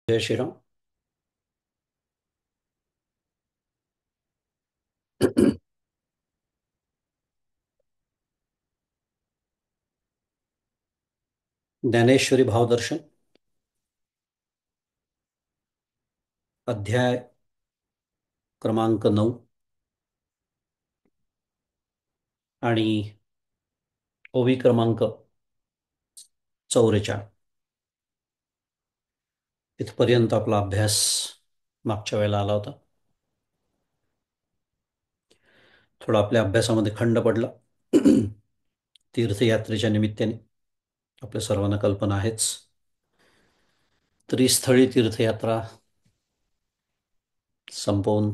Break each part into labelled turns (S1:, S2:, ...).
S1: जय श्रीराम. ज्ञानेश्वरी भावदर्शन अध्याय क्रमांक 9 आणि ओवी क्रमांक 44. इथपर्यंत आपला अभ्यास मागच्या वेळेला आला होता. थोडा आपल्या अभ्यासामध्ये खंड पडला. तीर्थयात्रेच्या निमित्ताने आपल्या सर्वांना कल्पना आहेच. त्रिस्थळी तीर्थयात्रा संपवून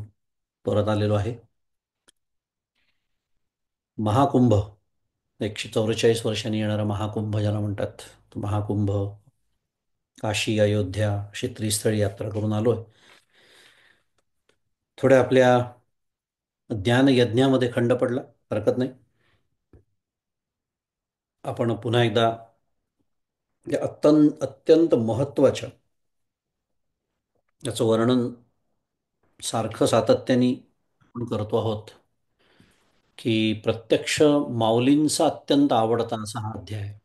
S1: परत आलेलो आहे. महाकुंभ, 144 वर्षांनी येणारा महाकुंभ ज्याला म्हणतात, तो महाकुंभ, काशी, अयोध्या अशी त्रिस्थळी यात्रा करून आलोय. थोड्या आपल्या ज्ञान यज्ञामध्ये खंड पडला, हरकत नाही. आपण पुन्हा एकदा या अत्यंत महत्वाच्या याचं वर्णन सारखं सातत्याने आपण करतो आहोत की प्रत्यक्ष माऊलींचा अत्यंत आवडता असा हा अध्याय आहे.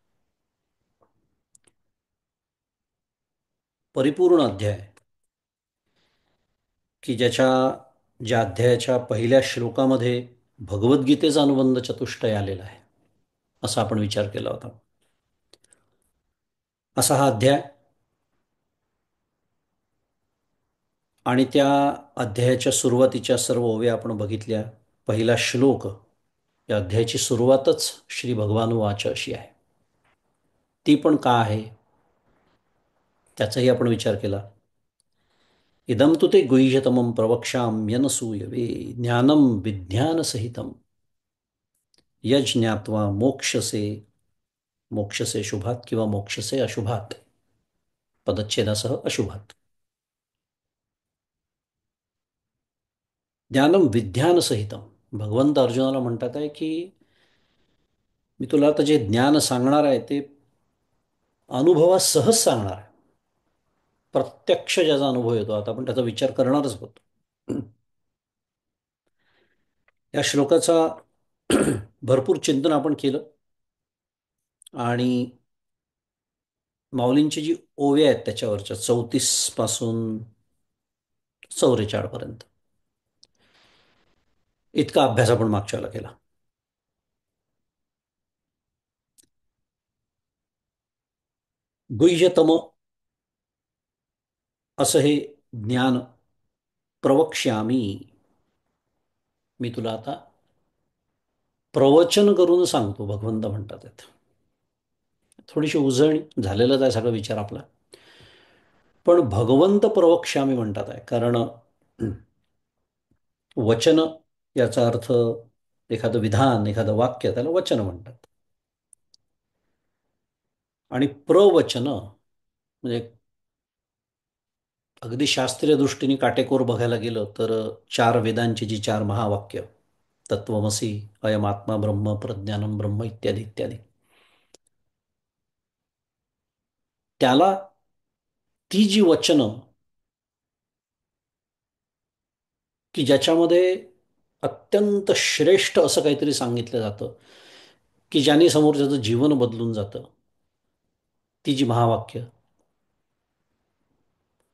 S1: परिपूर्ण अध्याय की ज्या अध्यायाच्या पहिल्या श्लोकामध्ये भगवद्गीतेचा अनुबंध चतुष्टय आलेला आहे, असा आपण विचार केला होता. असा हा अध्याय आणि त्या अध्यायाच्या सुरुवातीच्या सर्व ओव्या आपण बघितल्या. पहिला श्लोक, या अध्यायाची सुरुवातच श्री भगवान वाच अशी आहे. ती पण का आहे त्याचाही आपण विचार केला. इदम तु ते गुह्यतमं प्रवक्ष्याम्यनसूयवे ज्ञानम विज्ञानसहितम यज्ञात्वा मोक्षसे, मोक्षसे शुभात किंवा मोक्षसे अशुभात, पदच्छेदासह अशुभात. ज्ञानम विज्ञानसहितम, भगवंत अर्जुनाला म्हणतात आहे की मी तुला आता जे ज्ञान सांगणार आहे ते अनुभवासहज सांगणार आहे. प्रत्यक्ष ज्याचा अनुभव येतो, आता आपण त्याचा विचार करणारच होतो. या श्लोकाचा भरपूर चिंतन आपण केलं आणि माऊलींची जी ओव्या आहेत त्याच्यावरच्या 34 पासून 44 पर्यंत इतका अभ्यास आपण मागच्या वेळेला केला. गुह्यतम असं हे ज्ञान प्रवक्ष्यामी, मी तुला आता प्रवचन करून सांगतो, भगवंत म्हणतात आहेत. थोडीशी उजळणी झालेलाच आहे सगळा विचार आपला, पण भगवंत प्रवक्ष्यामी म्हणतात आहे कारण वचन याचा अर्थ एखादं विधान, एखादं वाक्य, त्याला वचन म्हणतात. आणि प्रवचन म्हणजे अगदी शास्त्रीय दृष्टीने काटेकोर बघायला गेलं तर चार वेदांची जी चार महावाक्य, तत्वमसी, अयम आत्मा ब्रह्म, प्रज्ञानम ब्रह्म, इत्यादी इत्यादी, त्याला ती जी वचनं की ज्याच्यामध्ये अत्यंत श्रेष्ठ असं काहीतरी सांगितलं जातं की ज्याने समोरच्याचं जीवन बदलून जातं, ती जी महावाक्य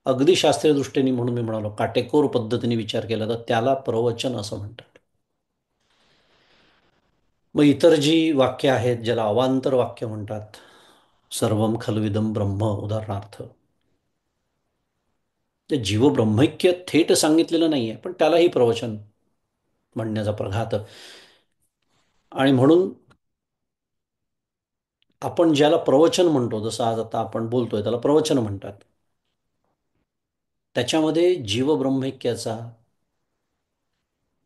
S1: अगदी शास्त्रीय दृष्टीने, म्हणून मी म्हणालो काटेकोर पद्धतीने विचार केला तर त्याला प्रवचन असं म्हणतात. मग इतर जी वाक्य आहेत ज्याला अवांतर वाक्य म्हणतात, सर्वम खलविदम ब्रह्म उदाहरणार्थ, ते जीवब्रह्मैक्य थेट सांगितलेलं नाहीये पण त्यालाही प्रवचन म्हणण्याचा प्रघात. आणि म्हणून आपण ज्याला प्रवचन म्हणतो, जसं आज आता आपण बोलतोय त्याला प्रवचन म्हणतात, त्याच्यामध्ये जीवब्रह्मैक्याचा,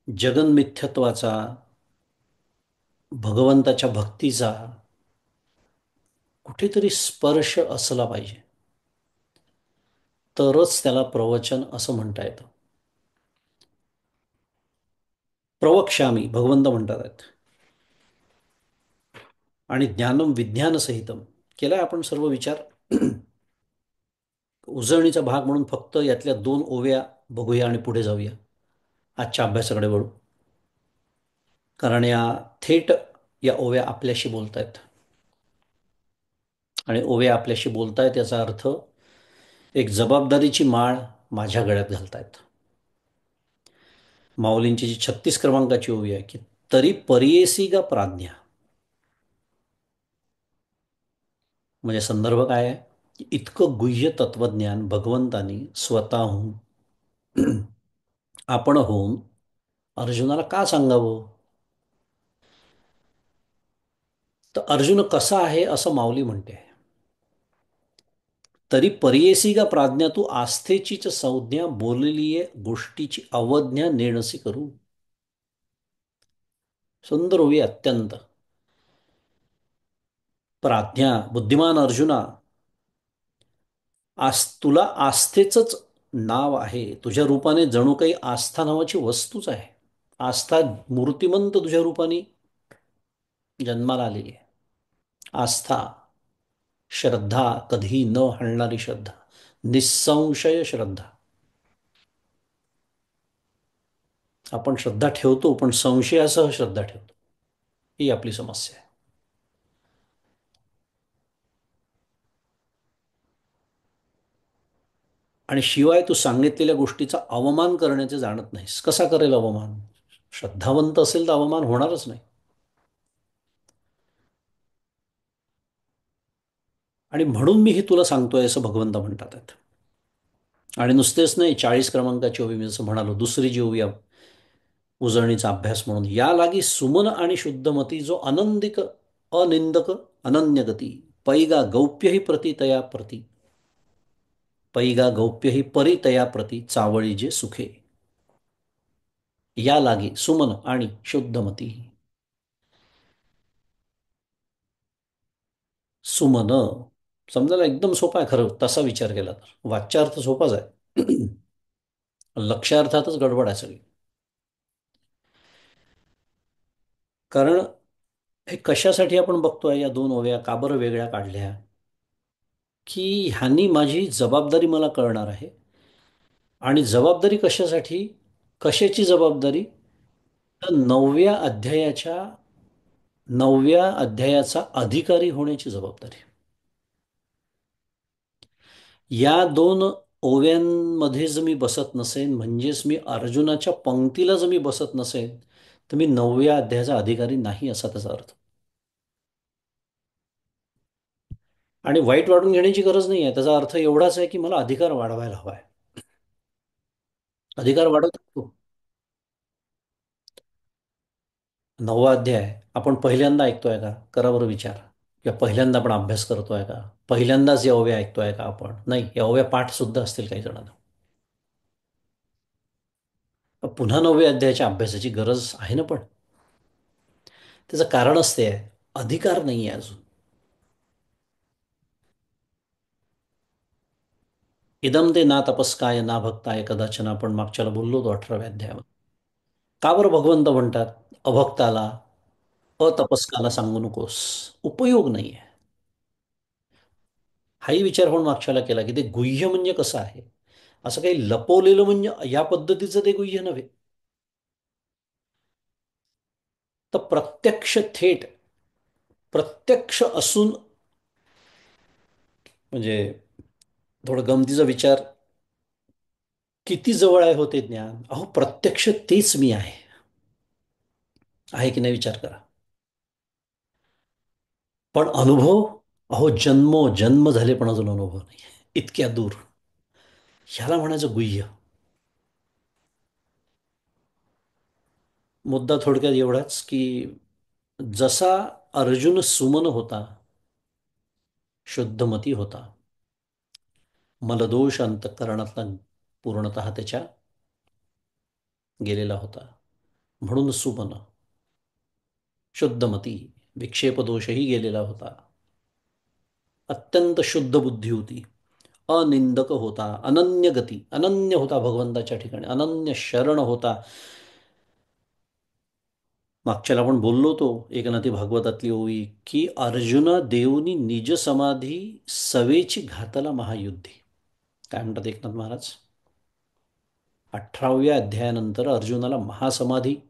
S1: जगन्मिथ्यत्वाचा, भगवंताच्या भक्तीचा कुठेतरी स्पर्श असला पाहिजे, तरच त्याला प्रवचन असं म्हणता येतं. प्रवक्ष्यामी, भगवंत म्हणतात आहेत. आणि ज्ञानम विज्ञानसहितम केलाय आपण सर्व विचार. उजळणीचा भाग म्हणून फक्त यातल्या दोन ओव्या बघूया आणि पुढे जाऊया. आजच्या अभ्यासाकडे वळू. कारण या थेट या ओव्या आपल्याशी बोलतायत. आणि ओव्या आपल्याशी बोलतायत याचा अर्थ एक जबाबदारीची माळ माझ्या गळ्यात घालतायत. माऊलींची जी 36 क्रमांकाची ओवी आहे की तरी परियेसी का प्राज्ञा. म्हणजे संदर्भ काय आहे की इतकं गुह्य तत्वज्ञान भगवंतानी स्वतःहून आपण होऊन अर्जुनाला का सांगावं. तर अर्जुन कसा आहे असं माऊली म्हणते. तरी परियेसी का प्राज्ञा तू आस्थेचीच संज्ञा बोललीये गोष्टीची अवज्ञा नेणसी करू. सुंदर ओवी अत्यंत. प्राज्ञा बुद्धिमान अर्जुना, तुला आस्थेचंच नाव आहे. तुझ्या रूपाने जणू काही आस्था नावाची वस्तूच आहे. आस्था मूर्तिमंत तुझ्या रूपाने जन्माला आलेली आहे. आस्था, श्रद्धा, कधी न हलणारी श्रद्धा, निसंशय श्रद्धा. आपण श्रद्धा ठेवतो पण संशयासह श्रद्धा ठेवतो. ही आपली समस्या आहे. आणि शिवाय तू सांगितलेल्या गोष्टीचा अवमान करण्याचे जाणत नाहीस. कसा करेल अवमान. श्रद्धावंत असेल तर अवमान होणारच नाही. आणि म्हणून मी हे तुला सांगतोय असं भगवंत म्हणतात. आणि नुसतेच नाही, 40 क्रमांकाची ओवी मी जसं म्हणालो, दुसरी जी ओवी उजळणीचा अभ्यास म्हणून, या लागी सुमन आणि शुद्धमती जो अनंदिक अनिंदक अनन्यगती पैगा गौप्य ही प्रति तया प्रती पैगा गौप्य ही परी तया प्रती चावळी जे सुखे. या लागी सुमन आणि शुद्धमती. सुमन समजायला एकदम सोपा आहे खरं तसा विचार केला तर. वाच्यार्थ सोपाच आहे. लक्ष्यार्थातच गडबड आहे सगळी. कारण हे कशासाठी आपण बघतोय या दोन ओव्या का बरं वेगळ्या काढल्या. की ह्यांनी माझी जबाबदारी मला कळणार आहे. आणि जबाबदारी कशासाठी. कशाची जबाबदारी. तर 9व्या अध्यायाचा अधिकारी होण्याची जबाबदारी. या दोन ओव्यांमध्ये जर मी बसत नसेन, म्हणजेच मी अर्जुनाच्या पंक्तीला जर मी बसत नसेन, तर मी 9व्या अध्यायाचा अधिकारी नाही असा त्याचा अर्थ. आणि वाईट वाटून घेण्याची गरज नाही आहे. त्याचा अर्थ एवढाच आहे की मला अधिकार वाढवायला हवा आहे. अधिकार वाढवतो. 9वा अध्याय आपण पहिल्यांदा ऐकतोय का. करा बरं विचार. किंवा पहिल्यांदा आपण अभ्यास करतोय का. पहिल्यांदाच या ओव्या ऐकतोय का आपण. नाही, या ओव्या पाठ सुद्धा असतील काही जणांना. पुन्हा 9व्या अध्यायाच्या अभ्यासाची गरज आहे ना. पण त्याचं कारण असते अधिकार नाही आहे अजून. इदम ते ना तपस्काय ना भक्ताय कदाचन आपण मागच्याला बोललो होतो 18व्या अध्यायामध्ये. का बरं भगवंत म्हणतात अभक्ताला अतपस्काला सांगू नकोस. उपयोग नाही आहे. हाही विचार आपण मागच्याला केला की ते गुह्य म्हणजे कसं आहे. असं काही लपवलेलं म्हणजे या पद्धतीचं ते गुह्य नव्हे. तर प्रत्यक्ष थेट प्रत्यक्ष असून म्हणजे थोडं गमतीचा विचार. किती जवळ आहे होते ज्ञान. अहो प्रत्यक्ष तेच मी आहे की नाही विचार करा. पण अनुभव. अहो जन्म झाले पण अजून अनुभव नाही. इतक्या दूर. ह्याला म्हणायचं गुह्य. मुद्दा थोडक्यात एवढाच की जसा अर्जुन सुमन होता, शुद्धमती होता, मलदोष अंतःकरणातला पूर्णतः त्याच्या गेलेला होता, म्हणून सुमन. शुद्धमती, विक्षेपदोषही गेलेला होता. अत्यंत शुद्ध बुद्धी होती. अनिंदक होता. अनन्य गती, अनन्य होता भगवंताच्या ठिकाणी. अनन्य शरण होता. मागच्याला आपण बोललो होतो एकनाथी भागवतातली ओवी की अर्जुना देऊनी निज समाधी सवेची घातला महायुद्धी. काय म्हणतात एकनाथ महाराज? 18व्या अध्यायानंतर अर्जुनाला महासमाधीचा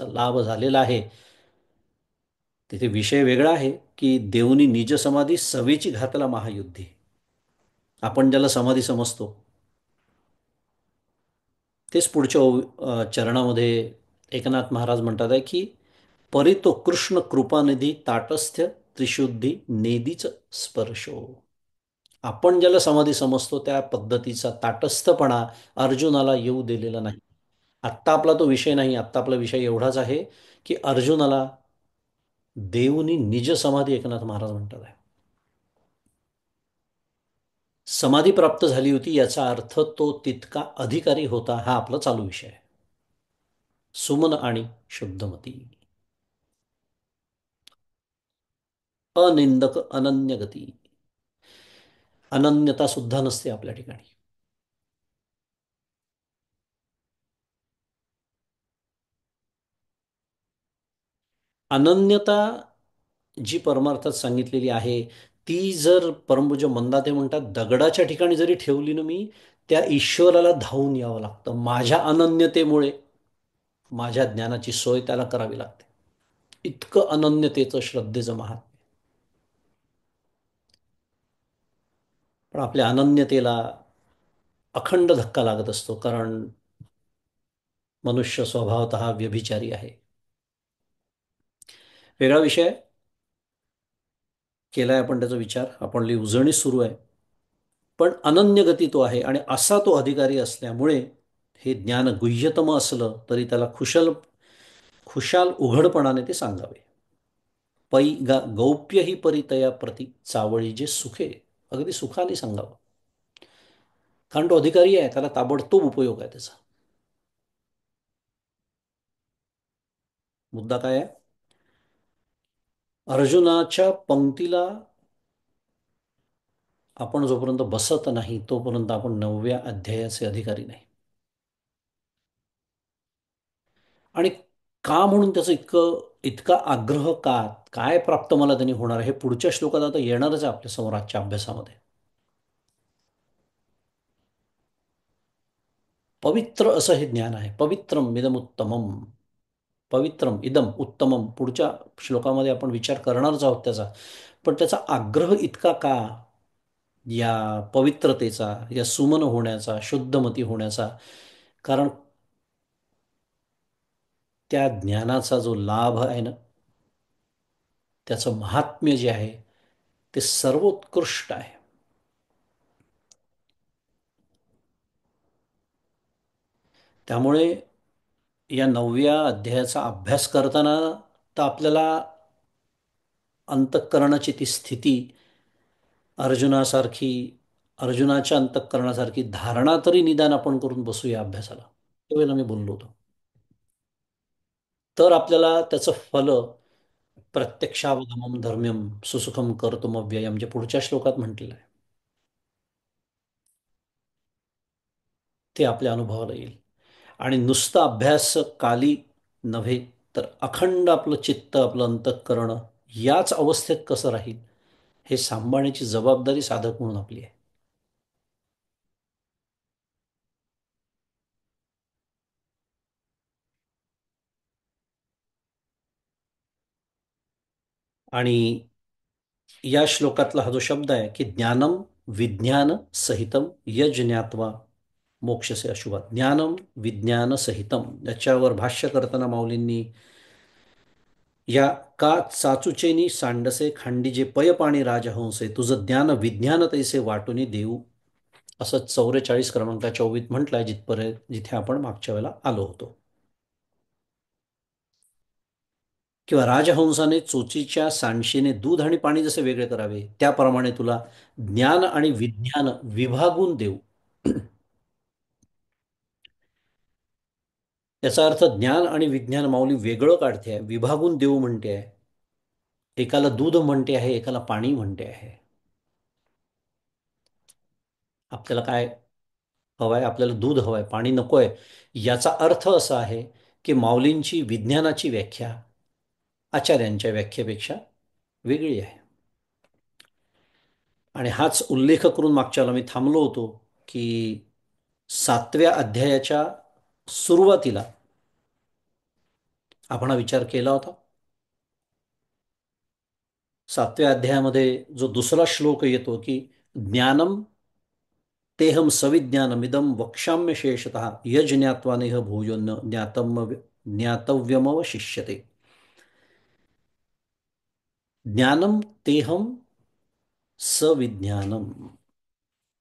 S1: लाभ झालेला आहे. तिथे विषय वेगळा आहे की देवनी निज समाधी सवेची घातला महायुद्धे. आपण ज्याला समाधी समजतो तेच पुढच्या चरणामध्ये एकनाथ महाराज म्हणतात आहे की परितो कृष्ण कृपानिधी ताटस्थ्य त्रिशुद्धी नेदीच स्पर्शो. आपण ज्याला समाधी समजतो त्या पद्धतीचा ताटस्थपणा अर्जुनाला येऊ दिलेला नाही. आत्ता आपला तो विषय नाही. आत्ता आपला विषय एवढाच आहे की अर्जुनाला देवनी निज समाधी एकनाथ महाराज म्हणतात आहे. समाधी प्राप्त झाली होती याचा अर्थ तो तितका अधिकारी होता. हा आपला चालू विषय आहे. सुमन आणि शुद्धमती. अनिंदक अनन्य गती. अनन्यता सुद्धा नसते आपल्या ठिकाणी. अनन्यता जी परमार्थात सांगितलेली आहे ती जर परमपूज्य मंदाते म्हणतात दगडाच्या ठिकाणी जरी ठेवली ना मी त्या ईश्वराला धावून यावं लागतं. माझ्या अनन्यतेमुळे माझ्या ज्ञानाची सोय त्याला करावी लागते. इतकं अनन्यतेचं श्रद्धेचं महात्म्य. पण आपल्या अनन्यतेला अखंड धक्का लागत असतो कारण मनुष्य स्वभावतः व्यभिचारी आहे. वेगळा विषय केलाय आपण त्याचा विचार. आपली उजळणी सुरू आहे. पण अनन्य गती तो आहे आणि असा तो अधिकारी असल्यामुळे हे ज्ञान गुह्यतम असलं तरी त्याला खुशाल उघडपणाने ते सांगावे. पै गौप्य ही परितया प्रती चावळी जे सुखे. अगदी सुखाने सांगावं कारण तो अधिकारी आहे. त्याला ताबडतोब उपयोग आहे त्याचा. मुद्दा काय आहे? अर्जुनाच्या पंक्तीला आपण जोपर्यंत बसत नाही तोपर्यंत आपण 9व्या अध्यायाचे अधिकारी नाही. आणि का म्हणून त्याचं इतका आग्रह का? काय प्राप्त मला त्यांनी होणार आहे हे पुढच्या श्लोकात आता येणारच आहे आपल्या समोर आजच्या अभ्यासामध्ये. पवित्र असं हे ज्ञान आहे. पवित्रम इदम उत्तमम. पवित्रम इदम उत्तमम पुढच्या श्लोकामध्ये आपण विचार करणारच आहोत त्याचा. पण त्याचा आग्रह इतका का या पवित्रतेचा, या सुमन होण्याचा, शुद्धमती होण्याचा? कारण त्या ज्ञानाचा जो लाभ आहे ना त्याचं महात्म्य जे आहे ते सर्वोत्कृष्ट आहे. त्यामुळे या 9व्या अध्यायाचा अभ्यास करताना तर आपल्याला अंतःकरणाची ती स्थिती अर्जुनासारखी अर्जुनाच्या अंतःकरणासारखी धारणा तरी निदान आपण करून बसूया अभ्यासाला. त्यावेळेला मी बोललो होतो तर आपल्याला त्याचं फल प्रत्यक्षावगमम धर्म्यम सुसुखम कर्तुमव्ययम जे पुढच्या श्लोकात म्हटलेलं आहे ते आपल्या अनुभवाला येईल. आणि नुसतं अभ्यास काली नव्हे तर अखंड आपलं चित्त आपलं अंतःकरण याच अवस्थेत कसं राहील हे सांभाळण्याची जबाबदारी साधक म्हणून आपली आहे. आणि या श्लोकातला हा जो शब्द आहे की ज्ञानम विज्ञान सहितम यज्ञात्वा मोक्षसे अशुभा. ज्ञानम विज्ञान सहितम याच्यावर भाष्य करताना माऊलींनी या का चाचुचेनी सांडसे खांडीजे पय पाणी राजहंसे तुझं ज्ञान विज्ञान तैसे वाटून देऊ असं 44 क्रमांकाच्या ओवीत म्हटलंय जिथपर्यंत जिथे आपण मागच्या वेळेला आलो होतो. किंवा राजहंसाने चोचीच्या सांडशीने दूध आणि पाणी जसे वेगळे करावे त्याप्रमाणे तुला ज्ञान आणि विज्ञान विभागून देऊ. याचा अर्थ ज्ञान आणि विज्ञान माऊली वेगळं काढते आहे, विभागून देऊ म्हणते आहे. एकाला दूध म्हणते आहे, एकाला पाणी म्हणते आहे. आपल्याला काय हवंय? आपल्याला दूध हवंय, पाणी नकोय. याचा अर्थ असा आहे की माऊलींची विज्ञानाची व्याख्या आचार्यांच्या व्याख्येपेक्षा वेगळी आहे. आणि हाच उल्लेख करून मागच्या वेळेला मी थांबलो होतो की 7व्या अध्यायाच्या सुरुवातीला आपण हा विचार केला होता. 7व्या अध्यायामध्ये जो दुसरा श्लोक येतो की ज्ञानम तेहम सविज्ञानमिदं वक्ष्याम्य शेषतः यज् ज्ञात्वा नेह भूयोन्न ज्ञातव्यमवशिष्यते. ज्ञानम तेहम सविज्ञानम.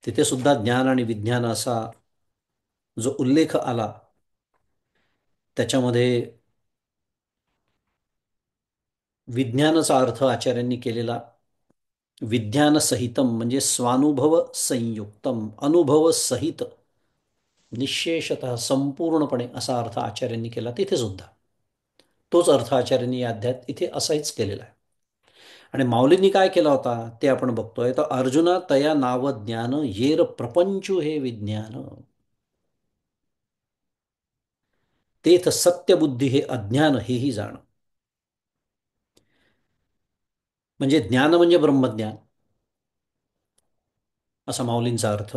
S1: तिथे सुद्धा ज्ञान आणि विज्ञान असा जो उल्लेख आला त्याच्यामध्ये विज्ञानाचा अर्थ आचार्यांनी केलेला विज्ञानसहितम म्हणजे स्वानुभव संयुक्तम, अनुभव सहित, निशेषतः संपूर्णपणे असा अर्थ आचार्यांनी केला तिथे सुद्धा. तोच अर्थ आचार्यांनी या अध्यायात इथे असाच केलेला आहे. आणि माऊलींनी काय केला होता ते आपण बघतोय. तर अर्जुना तया नाव ज्ञान येर प्रपंचू हे विज्ञान, तेथ सत्यबुद्धी हे अज्ञान हेही जाण. म्हणजे ज्ञान म्हणजे ब्रह्मज्ञान असा माऊलींचा अर्थ.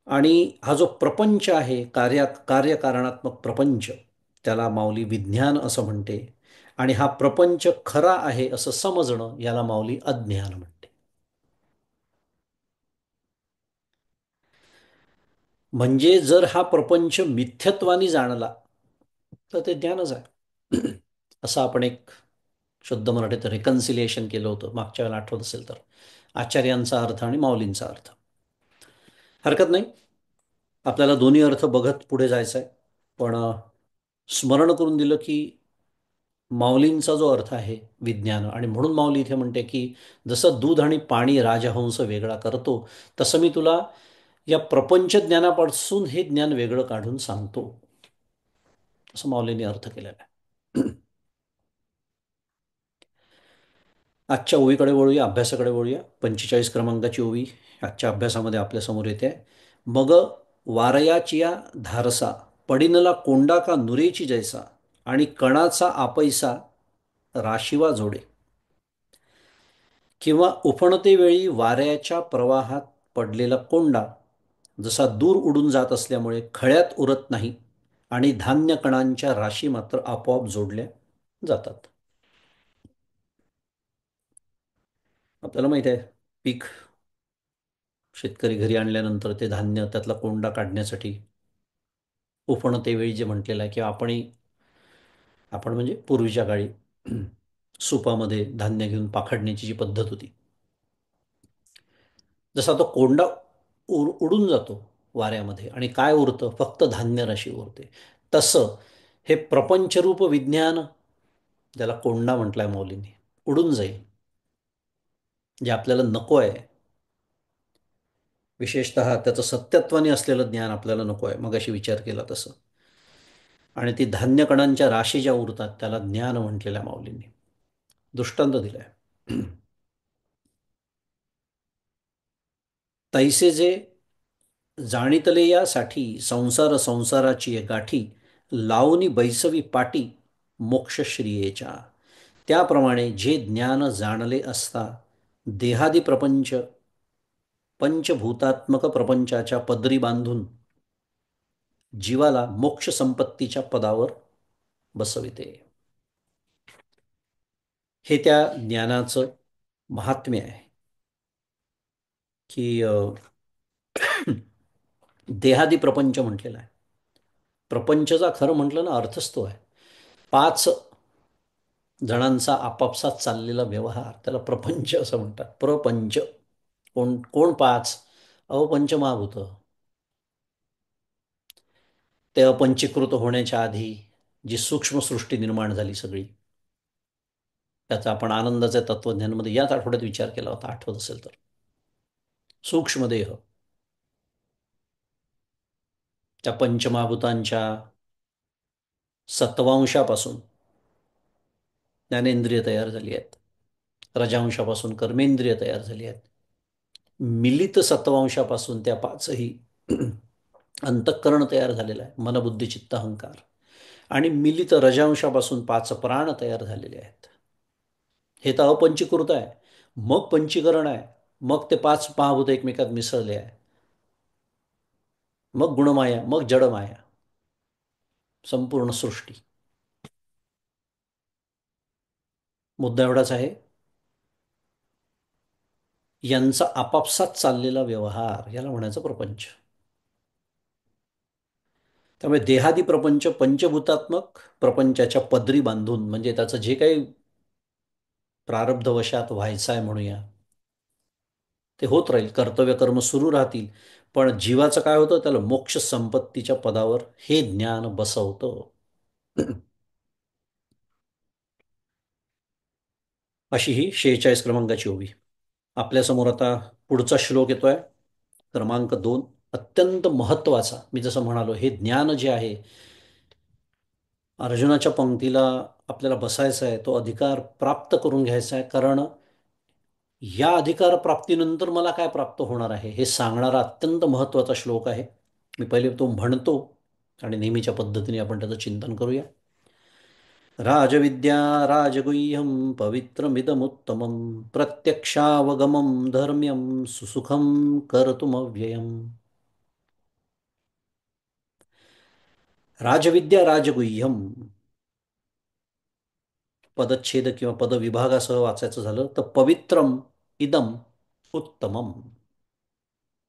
S1: आणि हा जो प्रपंच आहे कार्यकारणात्मक प्रपंच, त्याला माऊली विज्ञान असं म्हणते. आणि हा प्रपंच खरा आहे असं समजणं याला माऊली अज्ञान म्हणते. म्हणजे जर हा प्रपंच मिथ्यत्वानी जाणला तर ते ज्ञानच आहे. असं आपण एक शुद्ध मराठीत रिकन्सिलिएशन केलं होतं मागच्या वेळेला, आठवत असेल तर. आचार्यांचा अर्थ आणि माऊलींचा अर्थ. हरकत नाही, आपल्याला दोन्ही अर्थ बघत पुढे जायचं आहे. पण स्मरण करून दिलं की माऊलींचा जो अर्थ आहे विज्ञान, आणि म्हणून माऊली इथे म्हणते की जसं दूध आणि पाणी राजहंस वेगळा करतो, तसं मी तुला या प्रपंच ज्ञानापासून हे ज्ञान वेगळं काढून सांगतो, असं माऊलींनी अर्थ केलेला आहे. आजच्या ओळीकडे वळूया, अभ्यासाकडे वळूया. 45 क्रमांकाची ओवी आजच्या अभ्यासामध्ये आपल्यासमोर येते. मग वारयाचिया धारसा, पडिनला कोंडा का नुरेची जैसा, आणि कणाचा आपैसा राशिवा जोडे. किंवा उफणते वेळी वाऱ्याच्या प्रवाहात पडलेला कोंडा जसा दूर उडून जात असल्यामुळे खळ्यात उरत नाही, आणि धान्य कणांच्या राशी मात्र आपोआप जोडल्या जातात. आपल्याला माहित आहे, पीक शेतकरी घरी आणल्यानंतर ते धान्य त्यातला कोंडा काढण्यासाठी उफणते वेळी जे म्हटलेलं आहे, किंवा आपण म्हणजे पूर्वीच्या काळी सुपामध्ये धान्य घेऊन पाखडण्याची जी पद्धत होती, जसा तो कोंडा उडून जातो वाऱ्यामध्ये आणि काय उरतं, फक्त धान्य राशी उरते, तसं हे प्रपंचरूप विज्ञान, ज्याला कोंडा म्हटलाय मौलींनी, उडून जाईल. जे आपल्याला नको आहे, विशेषतः त्याचं सत्यत्वाने असलेलं ज्ञान आपल्याला नको आहे, मग अशी विचार केला तसं. आणि ती धान्य कणांच्या राशी ज्या उरतात त्याला ज्ञान म्हटलेल्या माऊलींनी दृष्टांत दिलाय. तैसे जे जाणितले यासाठी संसार संसाराची गाठी, लावणी बैसवी पाटी मोक्षश्रियेच्या. त्याप्रमाणे जे ज्ञान जाणले असता देहादी प्रपंच पंचभूतात्मक प्रपंचाच्या पदरी बांधून जीवाला मोक्ष संपत्तीच्या पदावर बसविते. हे त्या ज्ञानाचं महात्म्य आहे की देहादी प्रपंच म्हटलेला आहे. प्रपंचचा खरं म्हटलं ना अर्थच तो आहे. 5 जणांचा आपापसात चाललेला व्यवहार, त्याला प्रपंच असं म्हणतात. प्रपंच. कोण कोण 5? अहो पंचमहाभूत. ते अपंचीकृत होण्याच्या आधी जी सूक्ष्म सृष्टी निर्माण झाली सगळी, त्याचा आपण आनंदाच्या तत्वज्ञानमध्ये याच आठवड्यात विचार केला होता, आठवत असेल तर. सूक्ष्मदेह, त्या पंचमहाभूतांच्या सत्वांशापासून ज्ञानेंद्रिय तयार झाली आहेत, रजांशापासून कर्मेंद्रिय तयार झाली आहेत, मिलित सत्वांशापासून त्या 5ही अंतःकरण तयार झालेलं आहे, मनबुद्धी चित्त अहंकार, आणि मिलित रजांशापासून 5 प्राण तयार झालेले आहेत. हे तर अपंचीकृत आहे. मग पंचीकरण आहे. मग ते पाच महाभूत एकमेकात मिसळले आहे. मग गुणमाया, मग जडमाया, संपूर्ण सृष्टी. मुद्दा एवढाच आहे, यांचा आपापसात चाललेला व्यवहार याला म्हणायचं प्रपंच. त्यामुळे देहादी प्रपंच पंचभूतात्मक प्रपंचाच्या पदरी बांधून, म्हणजे त्याचं जे काही प्रारब्धवशात व्हायचं आहे म्हणूया, ते होत राहील, कर्तव्य कर्म सुरू राहतील. पण जीवाचं काय होतं, त्याला मोक्ष संपत्तीच्या पदावर हे ज्ञान बसवतं. अशी ही 46 क्रमांकाची ओवी. आपल्यासमोर आता पुढचा श्लोक येतोय, क्रमांक 2. अत्यंत महत्वाचा, मी जसं म्हणालो, हे ज्ञान जे आहे, अर्जुनाच्या पंक्तीला आपल्याला बसायचा आहे, तो अधिकार प्राप्त करून घ्यायचा आहे. कारण या अधिकार प्राप्तीनंतर मला काय प्राप्त होणार आहे हे सांगणारा अत्यंत महत्वाचा श्लोक आहे. मी पहिले तो म्हणतो आणि नेहमीच्या पद्धतीने आपण त्याचं चिंतन करूया. राजविद्या राजगुह्यं पवित्रमिदमुत्तमं प्रत्यक्षावगमं धर्म्यं सुसुखं कर्तुमव्ययम्. राजविद्या राजगुह्यम, पदच्छेद किंवा पदविभागासह वाचायचं झालं तर पवित्रम इदम उत्तमम.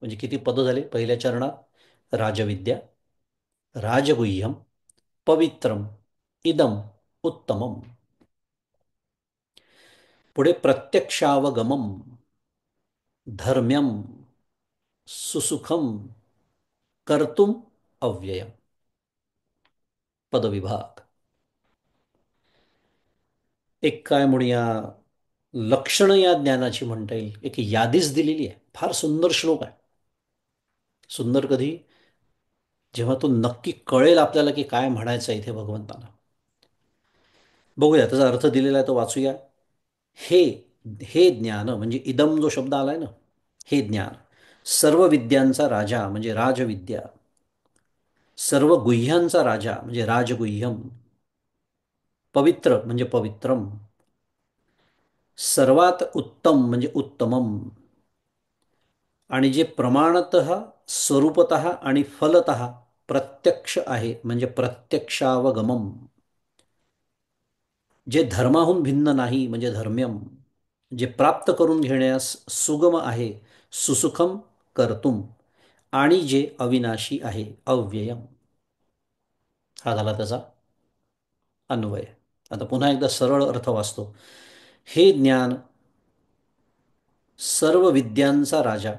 S1: म्हणजे किती पद झाले पहिल्या चरणात? राजविद्या, राजगुह्यम, पवित्रम, इदम, उत्तमम. पुढे प्रत्यक्षावगमम, धर्म्यम, सुसुखम, कर्तुम अव्ययम. पदविभाग. एक काय म्हणूया, लक्षणं या ज्ञानाची म्हणता येईल, एक यादीच दिलेली आहे. फार सुंदर श्लोक आहे. सुंदर कधी, जेव्हा तो नक्की कळेल आपल्याला की काय म्हणायचं आहे इथे भगवंताना. बघूया त्याचा अर्थ दिलेला आहे, तो वाचूया. हे हे ज्ञान म्हणजे इदम जो शब्द आलाय ना, हे ज्ञान सर्व विद्यांचा राजा म्हणजे राजविद्या, सर्व गुह्यांचा राजा म्हणजे राजगुह्यम, पवित्र म्हणजे पवित्रम, सर्वात उत्तम म्हणजे उत्तमम, आणि जे प्रमाणत, स्वरूपत आणि फलत प्रत्यक्ष आहे म्हणजे प्रत्यक्षावगमम, जे धर्माहून भिन्न नाही म्हणजे धर्म्यम, जे प्राप्त करून घेण्यास सुगम आहे, सुसुखम कर्तुम, आणि जे अविनाशी आहे, अव्ययम. हा झाला त्याचा अन्वय. आता पुन्हा एकदा सरळ अर्थ वाचतो. हे ज्ञान सर्व विद्यांचा राजा,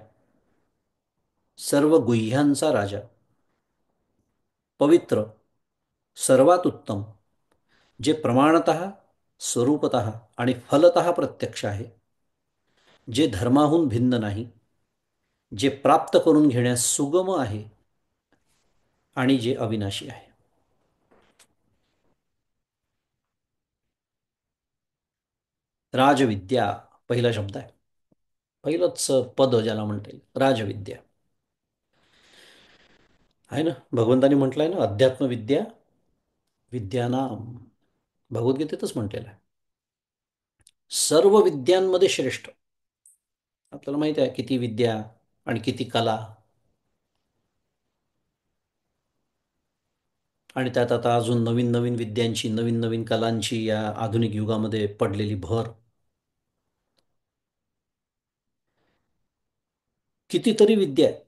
S1: सर्व गुह्यांचा राजा, पवित्र, सर्वात उत्तम, जे प्रमाणत, स्वरूपत आणि फलत प्रत्यक्ष आहे, जे धर्माहून भिन्न नाही, जे प्राप्त करून घेण्यास सुगम आहे, आणि जे अविनाशी आहे. राजविद्या पहिला शब्द आहे, पहिलंच पद ज्याला म्हणता येईल, राजविद्या आहे ना. भगवंतानी म्हटलंय ना, अध्यात्मविद्या विद्यानाम, भगवद्गीतेतच म्हटलेलं आहे. सर्व विद्यांमध्ये श्रेष्ठ. आपल्याला माहिती आहे किती विद्या आणि किती कला, आणि त्यात आता अजून नवीन नवीन विद्यांची, नवीन नवीन कलांची या आधुनिक युगामध्ये पडलेली भर. कितीतरी विद्या आहेत.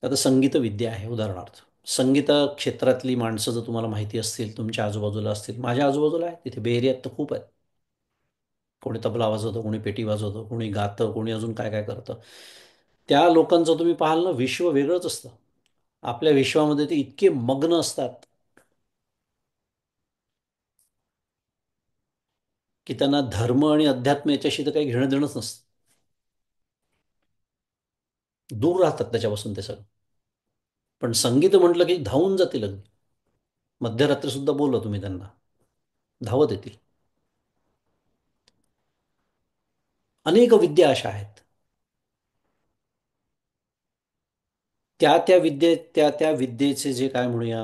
S1: आता संगीत विद्या आहे उदाहरणार्थ. संगीत क्षेत्रातली माणसं जर तुम्हाला माहिती असतील, तुमच्या आजूबाजूला असतील, माझ्या आजूबाजूला आहे, तिथे बेरियात तर खूप आहेत. कोणी तबला वाजवतं, कोणी पेटी वाजवतं, कोणी गातं, कोणी अजून काय काय करतं. त्या लोकांचं तुम्ही पाहाल ना, विश्व वेगळंच असतं. आपल्या विश्वामध्ये ते इतके मग्न असतात की त्यांना धर्म आणि अध्यात्म याच्याशी तर काही घेणं देणंच नसतं. दूर राहतात त्याच्यापासून ते सगळं. पण संगीत म्हटलं की धावून जातील अगदी. मध्यरात्री सुद्धा बोललं तुम्ही त्यांना, धावत येतील. अनेक विद्या अशा आहेत. त्या त्या विद्ये, त्या त्या विद्येचे जे काय म्हणूया,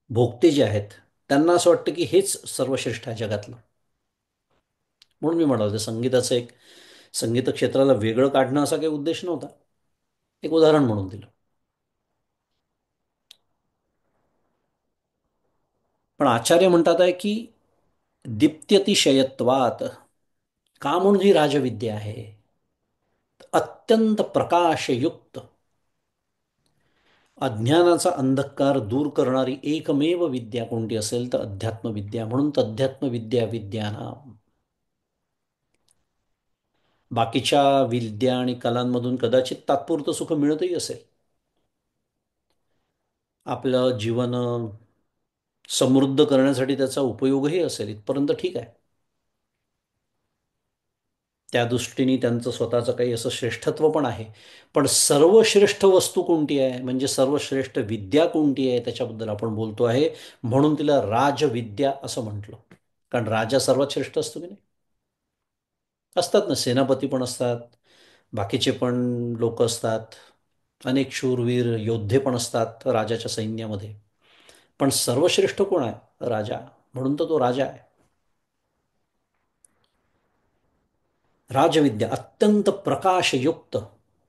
S1: भोगते जे आहेत, त्यांना असं वाटतं की हेच सर्वश्रेष्ठ आहे जगातलं. म्हणून मी म्हणालो, संगीताचं एक संगीत क्षेत्राला वेगळं काढणं असा काही उद्देश नव्हता. एक उदाहरण म्हणून दिलं. पण आचार्य म्हणतात आहे की दीप्त्यतिशयत्वात, का म्हणून ही राजविद्या आहे. अत्यंत प्रकाशयुक्त, अज्ञानाचा अंधकार दूर करणारी एकमेव विद्या कोणती असेल तर अध्यात्मविद्या. म्हणून तध्यात्मविद्या विद्यानाम. बाकीच्या विद्या आणि कलांमधून कदाचित तात्पुरतं सुख मिळतही असेल, आपलं जीवन समृद्ध करण्यासाठी त्याचा उपयोगही असेल, इथपर्यंत ठीक आहे. त्या दृष्टीने त्यांचं स्वतःचं काही असं श्रेष्ठत्व पण आहे. पण सर्वश्रेष्ठ वस्तू कोणती आहे, म्हणजे सर्वश्रेष्ठ विद्या कोणती आहे, त्याच्याबद्दल आपण बोलतो आहे. म्हणून तिला राजविद्या असं म्हटलं. कारण राजा सर्वात श्रेष्ठ असतो की नाही. असतात ना, सेनापती पण असतात, बाकीचे पण लोक असतात, अनेक शूरवीर योद्धे पण असतात राजाच्या सैन्यामध्ये. पण सर्वश्रेष्ठ कोण आहे, राजा. म्हणून तर तो राजा आहे. राजविद्या अत्यंत प्रकाशयुक्त,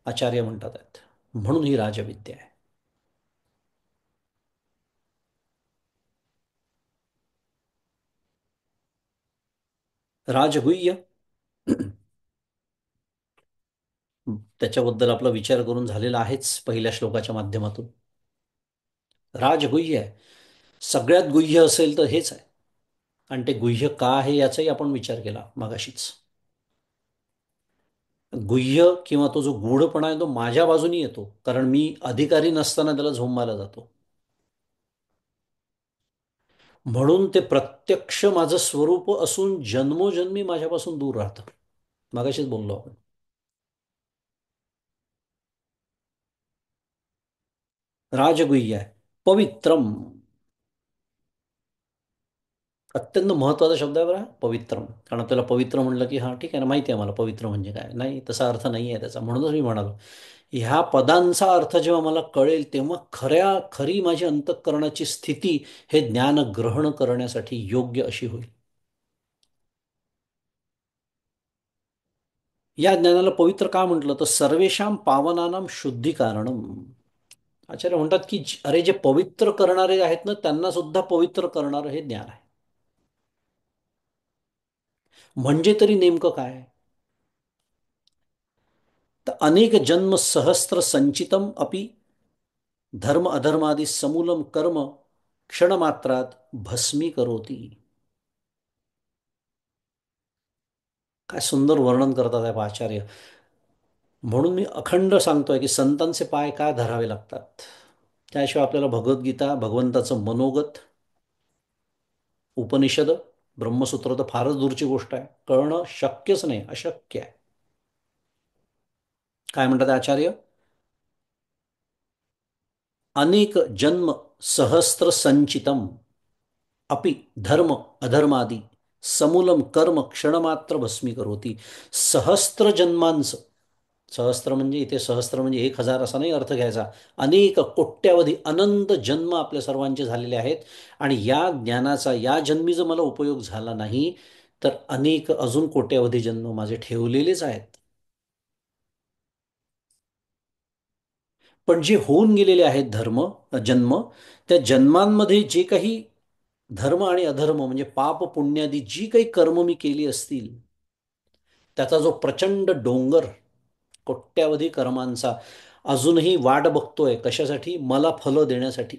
S1: आचार्य म्हणतात आहेत, म्हणून ही राजविद्या आहे. राजगुह्य, त्याच्याबद्दल आपला विचार करून झालेला आहेच पहिल्या श्लोकाच्या माध्यमातून. राजगुह्य आहे. सगळ्यात गुह्य असेल तर हेच आहे. आणि ते गुह्य का आहे याचाही आपण विचार केला मगाशीच. गुह्य किंवा तो जो गूढपणा आहे तो माझ्या बाजूनी येतो, कारण मी अधिकारी नसताना त्याला झोंबायला जातो. म्हणून ते प्रत्यक्ष माझं स्वरूप असून जन्मोजन्मी माझ्यापासून दूर राहतं. मगाशीच बोललो आपण. राजगुह्य आहे. पवित्रम, अत्यंत महत्वाचा शब्द आहे बरं, पवित्रम. कारण आपल्याला पवित्र म्हणलं की हां ठीक आहे ना, माहिती आहे मला पवित्र म्हणजे काय. नाही, तसा अर्थ नाही आहे त्याचा. म्हणूनच मी म्हणालो, ह्या पदांचा अर्थ जेव्हा मला कळेल तेव्हा खरी माझी अंतःकरणाची स्थिती हे ज्ञान ग्रहण करण्यासाठी योग्य अशी होईल. या ज्ञानाला पवित्र का म्हटलं, तर सर्वेशाम पावनानाम शुद्धीकारणम. आचार्य म्हणतात की अरे, जे पवित्र करणारे आहेत ना, त्यांना सुद्धा पवित्र करणारं हे ज्ञान आहे. म्हणजे तरी नेमकं काय, तर अनेक जन्म सहस्त्र संचितम अपि धर्म अधर्मादि समूलम कर्म क्षणमात्रात भस्मी करोती. काय सुंदर वर्णन करतात आहे आचार्य. म्हणून मी अखंड सांगतोय की संतांचे पाय का धरावे लागतात. त्याशिवाय आपल्याला भगवद्गीता, भगवंताचं मनोगत, उपनिषद, ब्रह्मसूत्र तर फारच दूरची गोष्ट आहे, कळणं शक्यच नाही, अशक्य आहे. काय म्हणतात आचार्य, अनेक जन्म सहस्त्र संचितम अपि धर्म अधर्मादी समूलम कर्म क्षणमात्र भस्मी करोती. सहस्त्र जन्मांचं, सहस्त्र म्हणजे इथे सहस्त्र म्हणजे 1,000 असा नाही अर्थ घ्यायचा. अनेक कोट्यावधी अनंत जन्म आपल्या सर्वांचे झालेले आहेत. आणि या ज्ञानाचा या जन्मी जर मला उपयोग झाला नाही, तर अनेक अजून कोट्यावधी जन्म माझे ठेवलेलेच आहेत. पण जे होऊन गेलेले आहेत जन्म, त्या जन्मांमध्ये जे काही धर्म आणि अधर्म म्हणजे पाप पुण्यादी जी काही कर्म मी केली असतील, त्याचा जो प्रचंड डोंगर, कोट्यावधी कर्मांचा, अजूनही वाट बघतोय कशासाठी, मला फलं देण्यासाठी.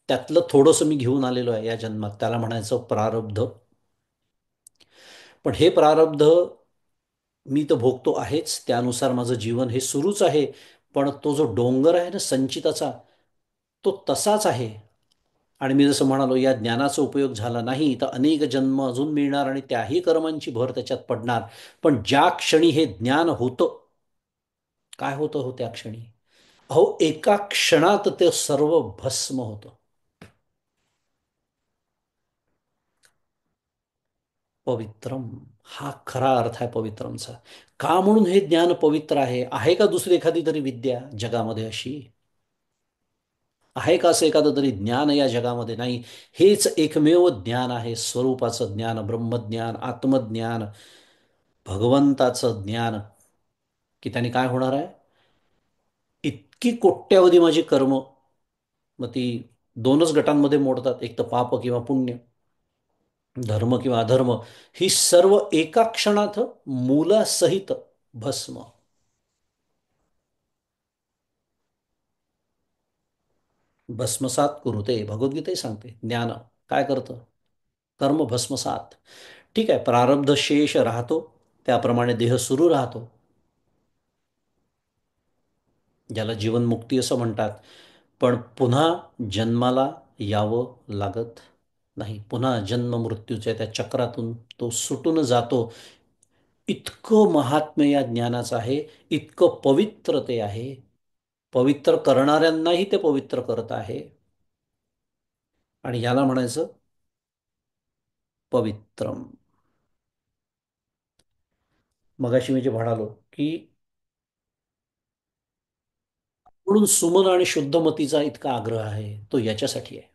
S1: त्यातलं थोडंसं मी घेऊन आलेलो आहे या जन्मात, त्याला म्हणायचं प्रारब्ध. पण हे प्रारब्ध मी तर भोगतो आहेच, त्यानुसार माझं जीवन हे सुरूच आहे. पण तो जो डोंगर आहे ना संचिताचा, तो तसाच आहे. आणि मी जसं म्हणालो, या ज्ञानाचा उपयोग झाला नाही तर अनेक जन्म अजून मिळणार आणि त्याही कर्मांची भर त्याच्यात पडणार. पण ज्या क्षणी हे ज्ञान होतं, काय होतं हो त्या क्षणी, अहो एका क्षणात ते सर्व भस्म होतं. पवित्रम, हा खरा अर्थ आहे पवित्रमचा. का म्हणून हे ज्ञान पवित्र आहे का दुसरी एखादी तरी विद्या जगामध्ये अशी. आहे का असं एखादं तरी ज्ञान या जगामध्ये? नाही. हेच एकमेव ज्ञान आहे, स्वरूपाचं ज्ञान, ब्रह्मज्ञान, आत्मज्ञान, भगवंताचं ज्ञान. की त्याने काय होणार आहे? इतकी कोट्यावधी माझी कर्म, मग ती दोनच गटांमध्ये मोडतात, एक तर पाप किंवा पुण्य, धर्म किंवा अधर्म, ही सर्व एका क्षणात मूलासहित भस्म. भस्मसात कुरुते, भगवद्गीताही सांगते. ज्ञान काय करतं? कर्म भस्मसात. ठीक आहे, प्रारब्ध शेष राहतो, त्याप्रमाणे देह सुरू राहतो, ज्याला जीवनमुक्ती असं म्हणतात. पण पुन्हा जन्माला यावं लागत नाही. पुन्हा जन्म मृत्यूच्या त्या चक्रातून तो सुटून जातो. इतकं महात्म्य या ज्ञानाचं आहे, इतकं पवित्र ते आहे. पवित्र करणाऱ्यांनाही ते पवित्र करत आहे. आणि याला म्हणायचं पवित्रम. मगाशी मी जे म्हणालो की म्हणून सुमन आणि शुद्धमतीचा इतका आग्रह आहे, तो याच्यासाठी आहे.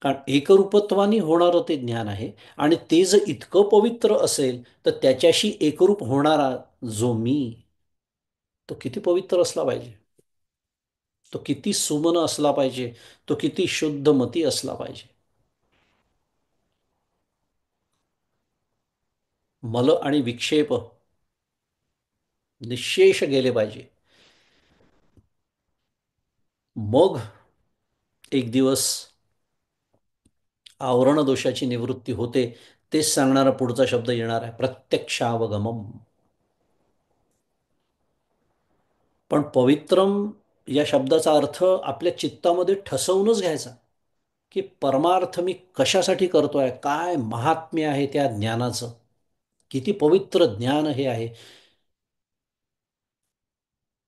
S1: कारण एकरूपत्वाने होणारं ते ज्ञान आहे. आणि ते जर इतकं पवित्र असेल, तर त्याच्याशी एकरूप होणारा जो मी, तो किती पवित्र असला पाहिजे, तो किती सुमन असला पाहिजे, तो किती शुद्धमती असला पाहिजे. मल आणि विक्षेप निःशेष गेले पाहिजे. मग एक दिवस आवरण दोषाची निवृत्ती होते. तेच सांगणारा पुढचा शब्द येणार आहे, प्रत्यक्षावगमम. पण पवित्रम या शब्दाचा अर्थ आपल्या चित्तामध्ये ठसवूनच घ्यायचा, की परमार्थ मी कशासाठी करतोय, काय महात्म्य आहे त्या ज्ञानाचं, किती पवित्र ज्ञान हे आहे.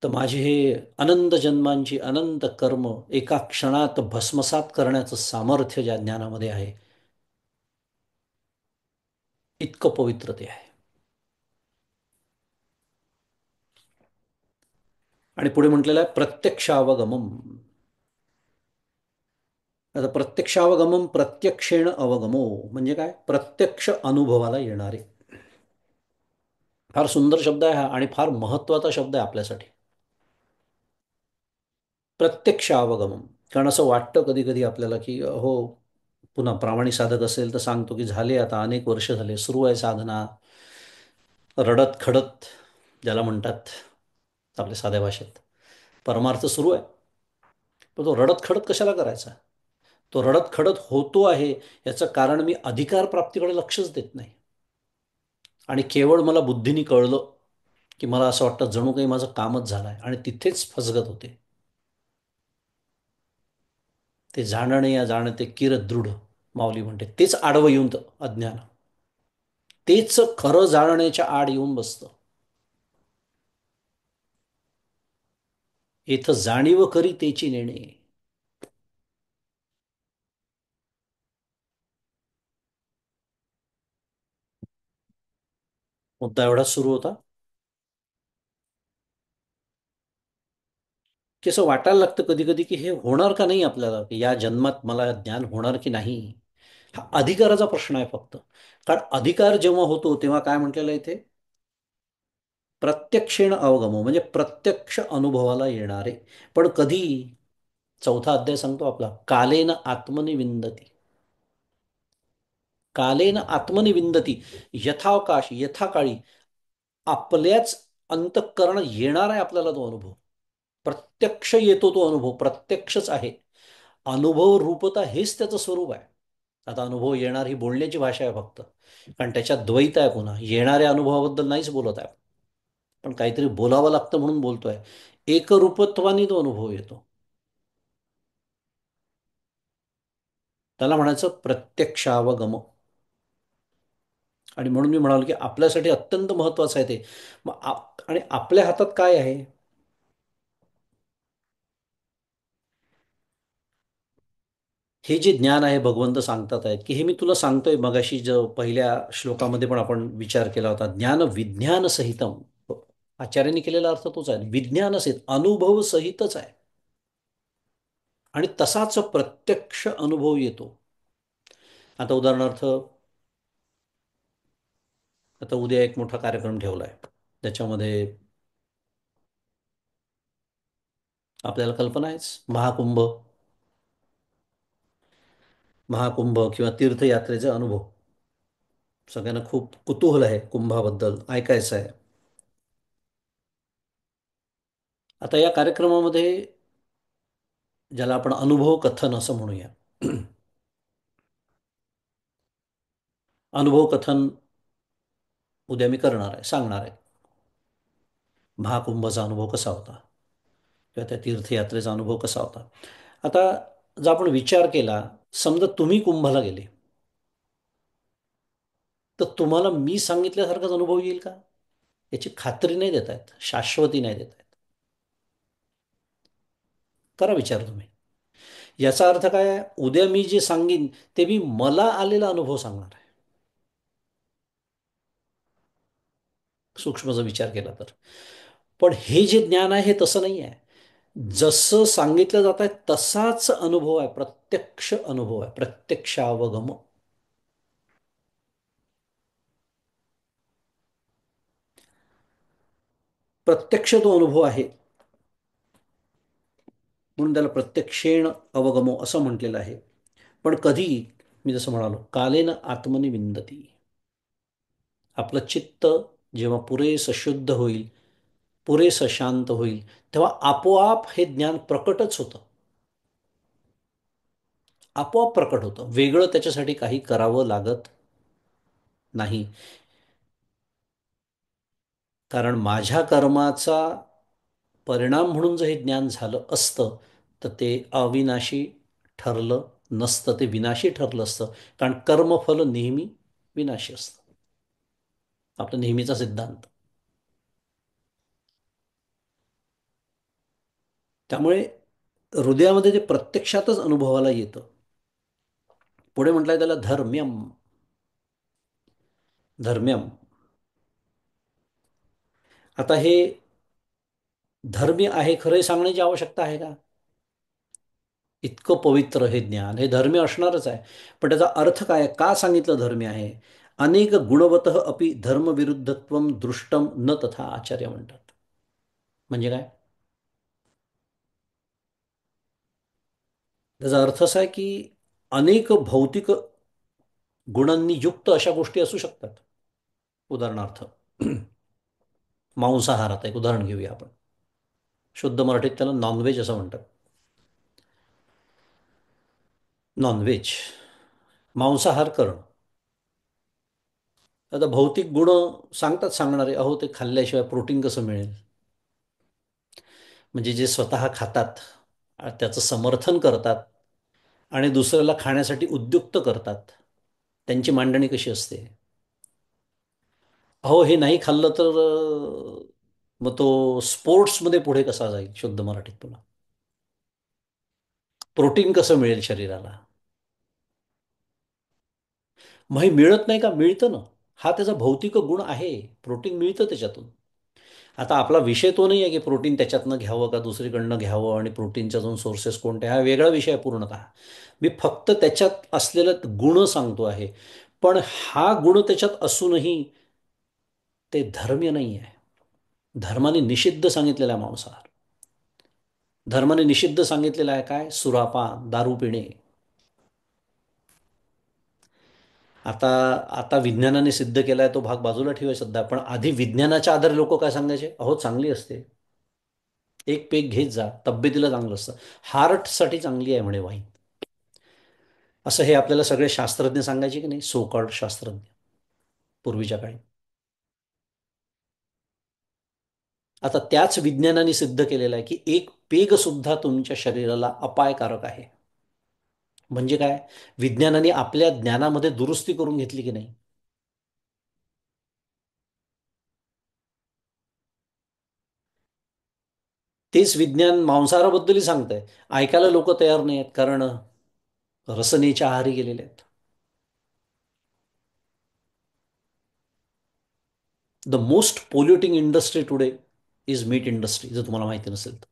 S1: तर माझे हे अनंत जन्मांची अनंत कर्म एका क्षणात भस्मसात करण्याचं सामर्थ्य ज्या ज्ञानामध्ये आहे, इतकं पवित्र ते आहे. आणि पुढे म्हटलेलं आहे प्रत्यक्षावगमम. आता प्रत्यक्षावगमम प्रत्यक्षेण अवगमो म्हणजे काय? प्रत्यक्ष अनुभवाला येणारे. फार सुंदर शब्द आहे हा, आणि फार महत्वाचा शब्द आहे आपल्यासाठी, प्रत्यक्ष अवगमन. कारण असं वाटतं कधी कधी आपल्याला की हो, पुन्हा प्रामाणिक साधक असेल तर सांगतो की झाले, आता अनेक वर्ष झाले, सुरू आहे साधना, रडत खडत ज्याला म्हणतात आपल्या साध्या भाषेत, परमार्थ सुरू आहे. पण तो रडत खडत कशाला करायचा? तो रडत खडत होतो आहे याचं कारण मी अधिकार प्राप्तीकडे लक्षच देत नाही. आणि केवळ मला बुद्धीने कळलं की मला असं वाटतं जणू काही माझं कामच झालं आहे, आणि तिथेच फसगत होते. ते जाणणे या जाणते किर दृढ, माऊली म्हणते, तेच आडवं येऊन अज्ञान, तेच खरं जाणण्याच्या आड येऊन बसतं. इथं जाणीव करी तेची नेणे. मुद्दा एवढाच सुरू होता की असं वाटायला लागतं कधी कधी की हे होणार का नाही आपल्याला, की या जन्मात मला ज्ञान होणार की नाही. हा अधिकाराचा प्रश्न आहे फक्त. कारण अधिकार जेव्हा होतो तेव्हा काय म्हटलेलं आहे इथे? प्रत्यक्षेण अवगमो म्हणजे प्रत्यक्ष अनुभवाला येणारे. पण कधी? चौथा अध्याय सांगतो आपला, कालेन आत्मनि विंदती. कालेन आत्मनि विंदती, यथावकाश यथाकाळी आपल्याच अंतःकरण येणार आहे आपल्याला तो अनुभव. प्रत्यक्ष येतो तो अनुभव, प्रत्यक्षच आहे. अनुभव रूपता हेच त्याचं स्वरूप आहे. आता अनुभव येणार ही बोलण्याची भाषा आहे फक्त, कारण त्याच्यात द्वैत आहे. पुन्हा येणाऱ्या अनुभवाबद्दल नाहीच बोलत आहे, पण काहीतरी बोलावं लागतं म्हणून बोलतोय. एकरूपत्वाने तो अनुभव येतो, त्याला म्हणायचं प्रत्यक्षावगम. आणि म्हणून मी म्हणालो की आपल्यासाठी अत्यंत महत्वाचं आहे ते. आणि आपल्या हातात काय आहे? हे जे ज्ञान आहे, भगवंत सांगतात आहेत की हे मी तुला सांगतोय. मगाशी जो पहिल्या श्लोकामध्ये पण आपण विचार केला होता, ज्ञान विज्ञान सहितम. आचार्यांनी केलेला अर्थ तोच आहे. विज्ञानच आहे, अनुभव सहितच आहे. आणि तसाच प्रत्यक्ष अनुभव येतो. आता उदाहरणार्थ, आता उद्या एक मोठा कार्यक्रम ठेवला आहे, त्याच्यामध्ये आपल्याला कल्पना आहेच, महाकुंभ. महाकुंभ किंवा तीर्थयात्रेचा अनुभव, सगळ्यांना खूप कुतूहल आहे कुंभाबद्दल, ऐकायचं आहे. आता या कार्यक्रमामध्ये, ज्याला आपण अनुभव कथन असं म्हणूया, अनुभव कथन उद्या मी करणार आहे, सांगणार आहे. महाकुंभचा अनुभव कसा होता किंवा त्या तीर्थयात्रेचा अनुभव कसा होता. आता जर आपण विचार केला, समजा तुम्ही कुंभाला गेले, तर तुम्हाला मी सांगितल्यासारखाच अनुभव येईल का? याची खात्री नाही देता येत, शाश्वती नाही देता येत. करा विचार तुम्ही. याचा अर्थ काय आहे? उद्या मी जे सांगीन ते मी मला आलेला अनुभव सांगणार आहे, सूक्ष्म जर विचार केला तर. पण हे जे ज्ञान आहे हे तसं नाही आहे. जसं सांगितलं जात आहे तसाच अनुभव आहे, प्रत्यक्ष अनुभव आहे, प्रत्यक्षावगम. प्रत्यक्ष तो अनुभव आहे, म्हणून त्याला प्रत्यक्षेण अवगमो असं म्हटलेलं आहे. पण कधी, मी जसं म्हणालो, कालेन आत्मनि विंदती. आपलं चित्त जेव्हा पुरेसं शुद्ध होईल, पुरेसं शांत होईल, तेव्हा आपोआप हे ज्ञान प्रकटच होतं. आपोआप प्रकट होतं, वेगळं त्याच्यासाठी काही करावं लागत नाही. कारण माझ्या कर्माचा परिणाम म्हणून जर हे ज्ञान झालं असतं, तर ते अविनाशी ठरलं नसतं, ते विनाशी ठरलं असतं. कारण कर्मफल नेहमी विनाशी असतं, आपला नेहमीचा सिद्धांत. त्यामुळे हृदयामध्ये ते प्रत्यक्षातच अनुभवाला येतं. पुढे म्हटलंय त्याला धर्म्यम. धर्म्यम. आता हे धर्मी आहे खरं हे सांगण्याची आवश्यकता आहे का? इतकं पवित्र हे ज्ञान, हे धर्मी असणारच आहे. पण त्याचा अर्थ काय, का सांगितलं धर्मी आहे? अनेक गुणवत अपि धर्मविरुद्धत्व दृष्टम न तथा आचार्य म्हणतात. म्हणजे काय? त्याचा अर्थ असा आहे की अनेक भौतिक गुणांनी युक्त अशा गोष्टी असू शकतात. उदाहरणार्थ, मांसाहारात एक उदाहरण घेऊया आपण. शुद्ध मराठीत त्याला नॉनव्हेज असं म्हणतात. नॉनव्हेज, मांसाहार करणं. आता भौतिक गुण सांगतात सांगणारे, अहो ते खाल्ल्याशिवाय प्रोटीन कसं मिळेल. म्हणजे जे स्वतः खातात, त्याचं समर्थन करतात आणि दुसऱ्याला खाण्यासाठी उद्युक्त करतात, त्यांची मांडणी कशी असते? अहो हे नाही खाल्लं तर मग तो स्पोर्ट्समध्ये पुढे कसा जाईल, शुद्ध मराठीत तुला प्रोटीन कसं मिळेल शरीराला? मग हे मिळत नाही का? मिळतं ना. हा त्याचा भौतिक गुण आहे, प्रोटीन मिळतं त्याच्यातून. आता आपला विषय तो नाही आहे की प्रोटीन त्याच्यातनं घ्यावं का दुसरीकडनं घ्यावं आणि प्रोटीनच्या दोन सोर्सेस कोणते, हा वेगळा विषय आहे पूर्णतः. मी फक्त त्याच्यात असलेलं गुण सांगतो आहे. पण हा गुण त्याच्यात असूनही ते धर्म्य नाही आहे. धर्माने निषिद्ध सांगितलेला आहे मांसाहार. धर्माने निषिद्ध सांगितलेला आहे काय? सुरापान, दारू पिणे. आता आता विज्ञानाने सिद्ध केलाय तो भाग बाजूला ठेवायचा सध्या, पण आधी विज्ञानाच्या आधारे लोक काय सांगायचे, अहो चांगली असते, एक पेग घेत जा, तब्येतीला चांगलं असतं, हार्टसाठी चांगली आहे म्हणे वाईन. असं हे आपल्याला सगळे शास्त्रज्ञ सांगायचे की नाही, सो शास्त्रज्ञ पूर्वीच्या काळी. आता त्याच विज्ञानाने सिद्ध केलेलं आहे की एक पेग सुद्धा तुमच्या शरीराला अपायकारक आहे. म्हणजे काय? विज्ञानाने आपल्या ज्ञानामध्ये दुरुस्ती करून घेतली की नाही? तेच विज्ञान मांसाहाराबद्दलही सांगतंय. ऐकायला लोक तयार नाही आहेत, कारण रसनेच्या आहारी गेलेले आहेत. The most polluting industry today is meat industry, जर तुम्हाला माहिती नसेल तर.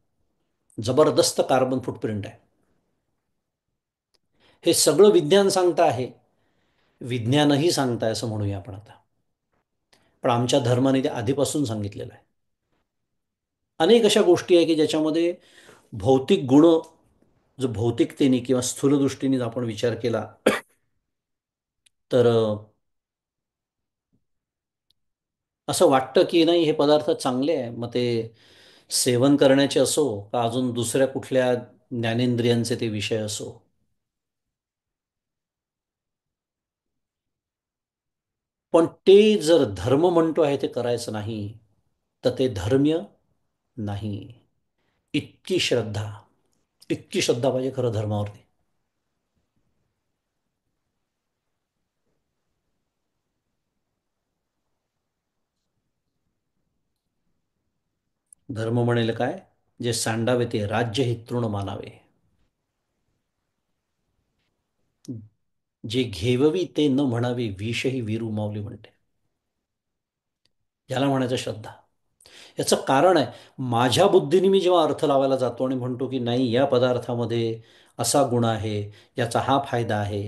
S1: जबरदस्त कार्बन फुटप्रिंट आहे. हे सगळं विज्ञान सांगतं आहे, विज्ञानही सांगताय असं म्हणूया आपण आता. पण आमच्या धर्माने ते आधीपासून सांगितलेलं आहे. अनेक अशा गोष्टी आहे की ज्याच्यामध्ये भौतिक गुण, जो भौतिकतेने किंवा स्थूलदृष्टीने जर आपण विचार केला तर असं वाटतं की नाही हे पदार्थ चांगले आहे. मग ते सेवन करण्याचे असो का अजून दुसऱ्या कुठल्या ज्ञानेंद्रियांचे ते विषय असो. पण ते जर धर्म म्हणतो आहे ते करायचं नाही, तर ते धर्म्य नाही. इतकी श्रद्धा, इतकी श्रद्धा पाहिजे खरं धर्मावरती. धर्म म्हणेल काय, जे सांडावे ते राज्य हे तृण मानावे, जे घेववी ते न म्हणावे विषही वीरू माऊली म्हणते. याला म्हणायचं श्रद्धा. याचं कारण आहे, माझ्या बुद्धीने मी जेव्हा अर्थ लावायला जातो आणि म्हणतो की नाही या पदार्थामध्ये असा गुण आहे, याचा हा फायदा आहे.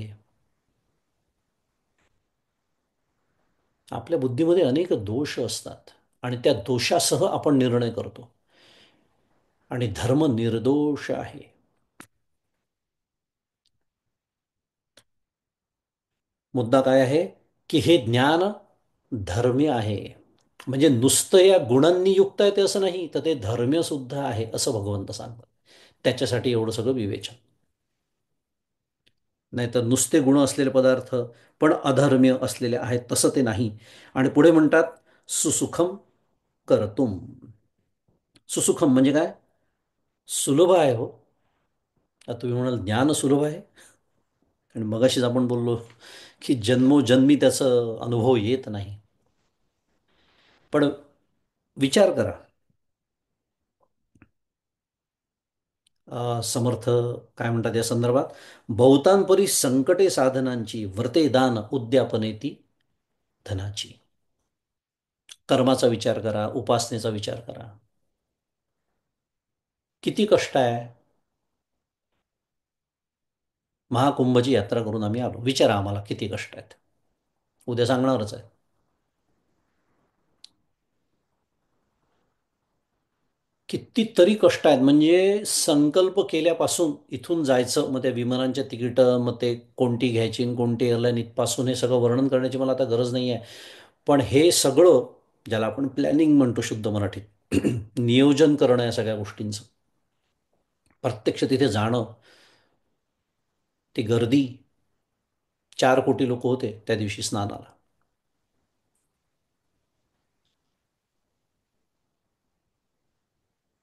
S1: आपल्या बुद्धीमध्ये अनेक दोष असतात आणि त्या दोषासह आपण निर्णय करतो. आणि धर्म निर्दोष आहे. मुद्दा काय आहे की हे ज्ञान धर्मी आहे. म्हणजे नुसतं या गुणांनी युक्त आहे ते असं नाही, तर ते धर्म्य सुद्धा आहे असं भगवंत सांगतात. त्याच्यासाठी एवढं सगळं विवेचन. नाहीतर नुसते गुण असलेले पदार्थ पण अधर्म्य असलेले आहेत तसं ते नाही. आणि पुढे म्हणतात सुसुखम करतुम. सुसुखम म्हणजे काय? सुलभ आहे हो. आता तुम्ही म्हणाल ज्ञान सुलभ आहे, आणि मगाशीच आपण बोललो की जन्मोजन्मी त्याचा अनुभव येत नाही. पण विचार करा, समर्थ काय म्हणतात या संदर्भात, बहुतांपरी संकटे साधनांची व्रते दान उद्यापने ती धनाची. कर्माचा विचार करा, उपासनेचा विचार करा. किती कष्ट आहे. महाकुंभची यात्रा करून आम्ही आलो, विचारा आम्हाला किती कष्ट आहेत. उद्या सांगणारच आहे. कितीतरी कष्ट आहेत. म्हणजे संकल्प केल्यापासून इथून जायचं, मग त्या विमानांच्या तिकीटं, मग ते कोणती घ्यायची आणि कोणती एअरलाईन, इथपासून हे सगळं वर्णन करण्याची मला आता गरज नाही आहे. पण हे सगळं ज्याला आपण प्लॅनिंग म्हणतो शुद्ध मराठीत, नियोजन करणं या सगळ्या गोष्टींचं, प्रत्यक्ष तिथे जाणं, ती गर्दी, 4 कोटी लोक होते त्या दिवशी स्नानाला.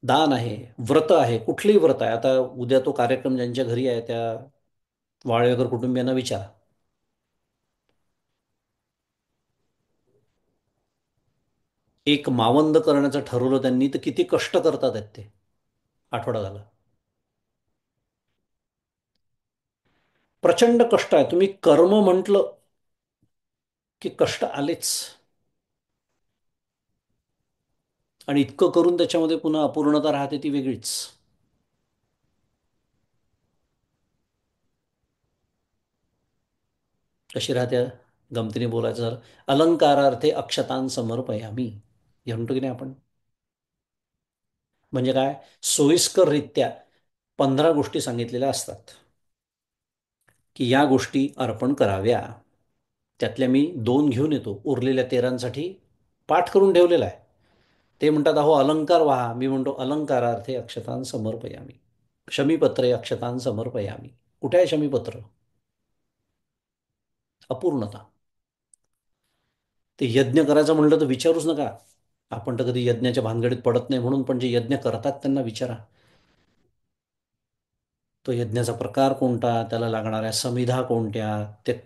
S1: दान आहे, व्रत आहे, कुठलंही व्रत आहे. आता उद्या तो कार्यक्रम ज्यांच्या घरी आहे त्या वाळवेकर कुटुंबियांना विचारा. एक मावंद करण्याचं ठरवलं त्यांनी, तर किती कष्ट करतात आहेत ते. आठवडा झाला. प्रचंड कष्ट आहे. तुम्ही कर्म म्हटलं की कष्ट आलेच. आणि इतकं करून त्याच्यामध्ये पुन्हा अपूर्णता राहते ती वेगळीच. कशी राहते? गमतीने बोलायचं झालं, अलंकारार्थे अक्षतां समर्पयामी, हे म्हणतो की नाही आपण. म्हणजे काय? सोयीस्कररित्या 15 गोष्टी सांगितलेल्या असतात की या गोष्टी अर्पण कराव्या. त्यातल्या मी 2 घेऊन येतो, उरलेल्या 13साठी पाठ करून ठेवलेला आहे. ते म्हणतात अहो अलंकार व्हा, मी म्हणतो अलंकारार्थे अक्षतां समर्पयामी. शमीपत्रे अक्षतां समर्पयामी. कुठे आहे शमीपत्र? अपूर्णता. ते यज्ञ करायचं म्हणलं तर विचारूच नका. आपण तर कधी यज्ञाच्या भानगडीत पडत नाही म्हणून, पण जे यज्ञ करतात त्यांना विचारा. तो यज्ञाचा प्रकार कोणता, त्याला लागणाऱ्या समिधा कोणत्या, ते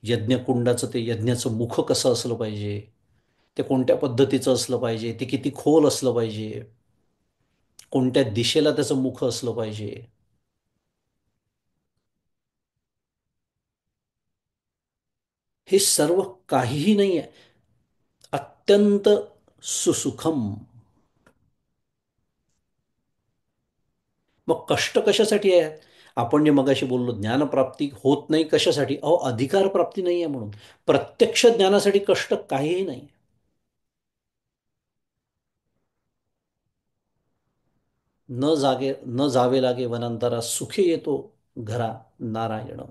S1: यज्ञकुंडाचं ते यज्ञाचं मुख कसं असलं पाहिजे, ते कोणत्या पद्धतीचं असलं पाहिजे, ते किती खोल असलं पाहिजे, कोणत्या दिशेला त्याचं मुख असलं पाहिजे. हे सर्व काहीही नाही आहे. अत्यंत सुसुखम. मग कष्ट कशासाठी आहे? आपण जे मगाशी बोललो ज्ञानप्राप्ती होत नाही कशासाठी? अहो, अधिकार प्राप्ती नाही आहे म्हणून. प्रत्यक्ष ज्ञानासाठी कष्ट काहीही नाही. न जावे लागे वनांतरा, सुखी येतो घरा नारायण.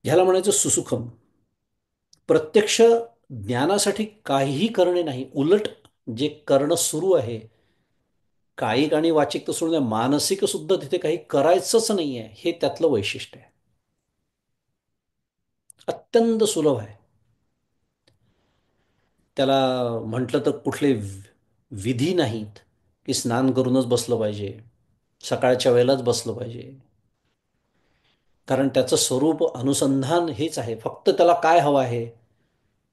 S1: ह्याला म्हणायचं सुसुखम. प्रत्यक्ष ज्ञानासाठी काहीही करणे नाही, उलट जे करणं सुरू आहे, कायिक आणि वाचिक तर सोडून द्या, मानसिक सुद्धा तिथे काही करायचंच नाहीये, हे त्यातलं वैशिष्ट्य आहे. अत्यंत सुलभ आहे. त्याला म्हटलं तर कुठले विधी नाहीत की स्नान करूनच बसलं पाहिजे, सकाळच्या वेळेलाच बसलं पाहिजे. कारण त्याचं स्वरूप अनुसंधान हेच आहे. फक्त त्याला काय हवं आहे?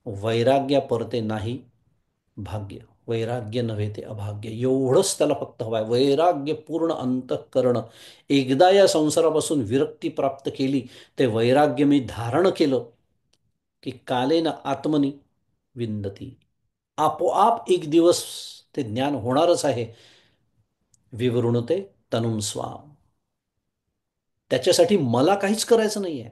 S1: वैराग्य परते नाही भाग्य. वैराग्य नव्हे ते अभाग्य. एवढंच त्याला फक्त हवं आहे. वैराग्य पूर्ण अंतःकरण. एकदा या संसारापासून विरक्ती प्राप्त केली, ते वैराग्य मी धारण केलं की कालेन आत्मनी विंदती. आपोआप एक दिवस ते ज्ञान होणारच आहे. विवृणुते तनुम स्वाम. त्याच्यासाठी मला काहीच करायचं नाही आहे.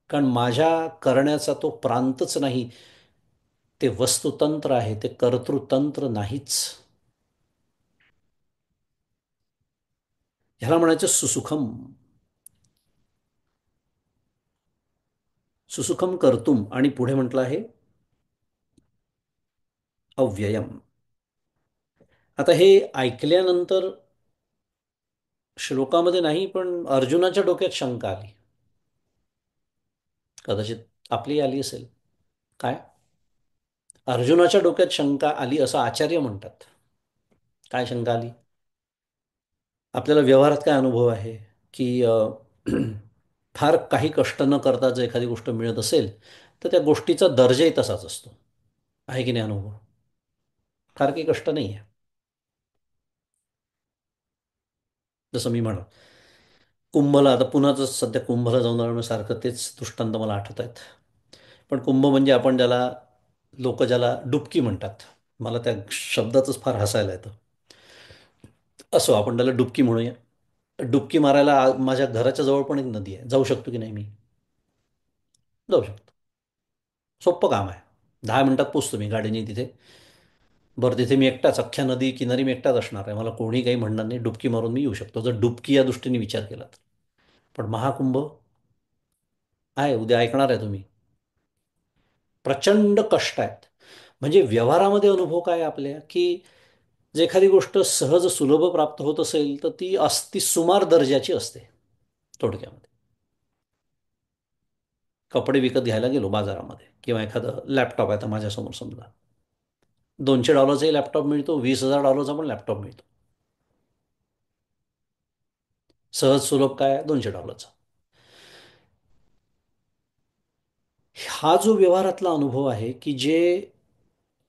S1: कारण माझ्या करण्याचा तो प्रांतच नाही. ते वस्तुतंत्र आहे, ते कर्तृतंत्र नाहीच. ह्याला म्हणायचं सुसुखम. सुसुखम कर्तुम. आणि पुढे म्हटलं आहे अव्ययम. आता हे ऐकल्यानंतर श्लोकामध्ये नाही, पण अर्जुनाच्या डोक्यात शंका आली. कदाचित आपली आली असेल. काय? अर्जुनाच्या डोक्यात शंका आली असं आचार्य म्हणतात. काय शंका आली? आपल्याला व्यवहारात काय अनुभव आहे की फार काही कष्ट न करता जर एखादी गोष्ट मिळत असेल, तर त्या गोष्टीचा दर्जाही तसाच असतो. आहे की नाही अनुभव? फार काही कष्ट नाही आहे. जसं मी म्हणा, कुंभला, आता पुन्हाच सध्या कुंभला जाऊन आलो, सारखं तेच दृष्टांत मला आठवत आहेत. पण कुंभ म्हणजे आपण ज्याला, लोक ज्याला डुबकी म्हणतात. मला त्या शब्दातच फार हसायला येतं. असो, आपण त्याला डुबकी म्हणूया. डुबकी मारायला माझ्या घराच्या जवळ पण एक नदी आहे. जाऊ शकतो की नाही मी? जाऊ शकतो. सोपं काम आहे. 10 मिनिटात पोचतो मी गाडीने तिथे. बरं, तिथे मी एकटाच, अख्ख्या नदी किनारी मी एकटाच असणार आहे. मला कोणी काही म्हणणार नाही. डुबकी मारून मी येऊ शकतो, जर डुबकी या दृष्टीने विचार केला तर. पण महाकुंभ आहे, उद्या ऐकणार आहे तुम्ही. प्रचंड कष्ट आहेत. म्हणजे व्यवहारामध्ये अनुभव काय आहे आपल्या, की जर एखादी गोष्ट सहज सुलभ प्राप्त होत असेल, तर ती सुमार दर्जाची असते. थोडक्यामध्ये, कपडे विकत घ्यायला गेलो बाजारामध्ये, किंवा एखादं लॅपटॉप आहे, तर माझ्यासमोर समजा $200 लॅपटॉप मिळतो, $20,000 पण लॅपटॉप मिळतो. सहज सुलभ काय आहे? $200. हा जो व्यवहारातला अनुभव आहे की जे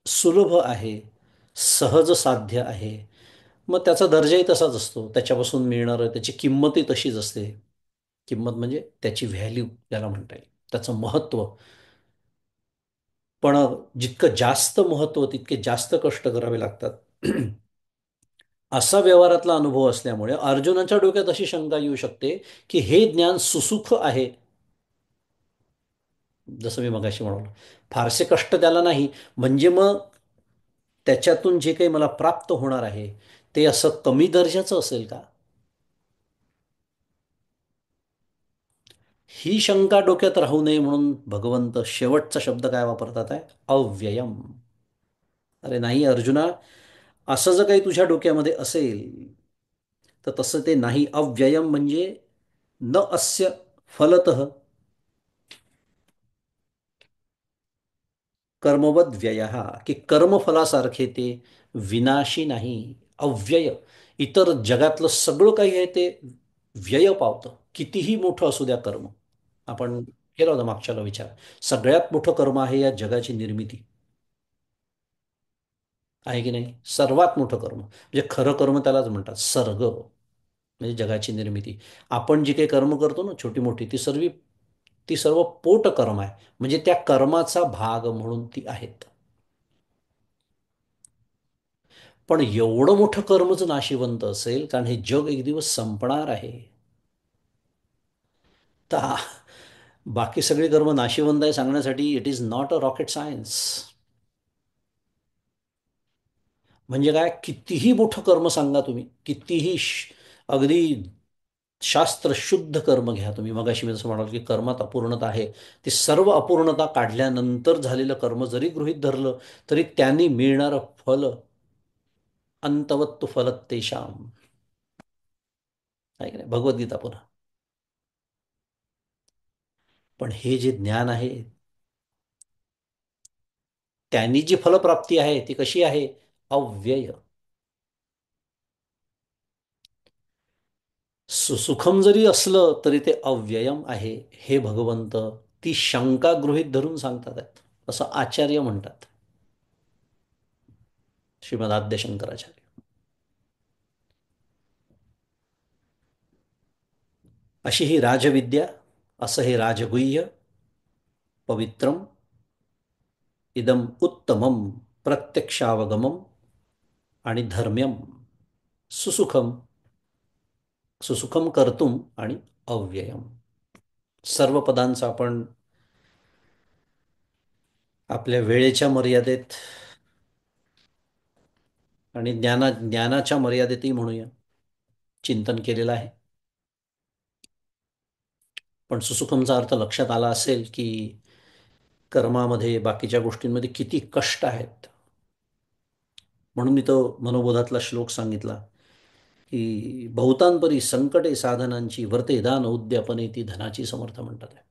S1: सुलभ आहे, सहज साध्य आहे, मग त्याचा दर्जाही तसाच असतो. त्याच्यापासून मिळणारं, त्याची किंमतही तशीच असते. किंमत म्हणजे त्याची व्हॅल्यू ज्याला म्हणता येईल, त्याचं महत्त्व. पण जितकं जास्त महत्त्व, तितके जास्त कष्ट करावे लागतात. असा व्यवहारातला अनुभव असल्यामुळे अर्जुनाच्या डोक्यात अशी शंका येऊ शकते की हे ज्ञान सुसुख आहे. जसं मी मगाशी म्हणालो, फारसे कष्ट त्याला नाही, म्हणजे मग त्याच्यातून जे काही मला प्राप्त होणार आहे, ते असं कमी दर्जाचं असेल का? ही शंका डोक्यात राहू नये म्हणून भगवंत शेवटचा शब्द काय वापरतात आहे? अव्ययम. अरे नाही अर्जुना, असं जर काही तुझ्या डोक्यामध्ये असेल, तर तसं ते नाही. अव्ययम म्हणजे न अस्य फलतः कर्मवद व्यय, की कर्मफलासारखे ते विनाशी नाही. अव्यय. इतर जगातलं सगळं काही आहे ते व्यय पावतं, कितीही मोठं असू द्या कर्म. आपण केला होता मागच्याला विचार. सगळ्यात मोठं कर्म आहे या जगाची निर्मिती. आहे की नाही? सर्वात मोठं कर्म म्हणजे खरं कर्म त्यालाच म्हणतात, सर्ग म्हणजे जगाची निर्मिती. आपण जी काही कर्म करतो ना, छोटी मोठी, ती सर्व ती सर्व पोटकर्म आहे, म्हणजे त्या कर्माचा भाग म्हणून ती आहेत. पण एवढं मोठं कर्मच नाशिवंत असेल, कारण हे जग एक दिवस संपणार आहे, तर बाकी सगळे कर्म नाशिवंत आहे सांगण्यासाठी it is not a rocket science. म्हणजे काय, कितीही मोठं कर्म सांगा तुम्ही, कितीही अगदी शास्त्रशुद्ध कर्म घ्या तुम्ही, मगाशी मी जसं म्हणाल की कर्मात अपूर्णता आहे, ती सर्व अपूर्णता काढल्यानंतर झालेलं कर्म जरी गृहीत धरलं, तरी त्यांनी मिळणारं फल अंतवत्तु फलत तेषाम, आहे की नाही, भगवद्गीता पुन्हा. पण हे जे ज्ञान आहे, त्यांनी जी फलप्राप्ती आहे ती कशी आहे, अव्यय. सुखम जरी असलं तरी ते अव्ययम आहे, हे भगवंत ती शंका गृहीत धरून सांगतात आहेत, असं आचार्य म्हणतात, श्रीमद आद्यशंकराचार्य. अशी ही राजविद्या, असं हे राजगुह्य पवित्रम इदम उत्तमम प्रत्यक्षावगमम आणि धर्म्यम सुसुखम, सुसुखम कर्तुम आणि अव्ययम. सर्व पदांचा आपण आपल्या वेळेच्या मर्यादेत आणि ज्ञानाच्या मर्यादेतही म्हणूया चिंतन केलेलं आहे. पण सुसुखमचा अर्थ लक्षात आला असेल की कर्मामध्ये, बाकीच्या गोष्टींमध्ये किती कष्ट आहेत. म्हणून मी तो मनोबोधातला श्लोक सांगितला की बहुतांपरी संकटे साधनांची वर्ते दान उद्यापने ती धनाची समर्थ म्हणतात आहे.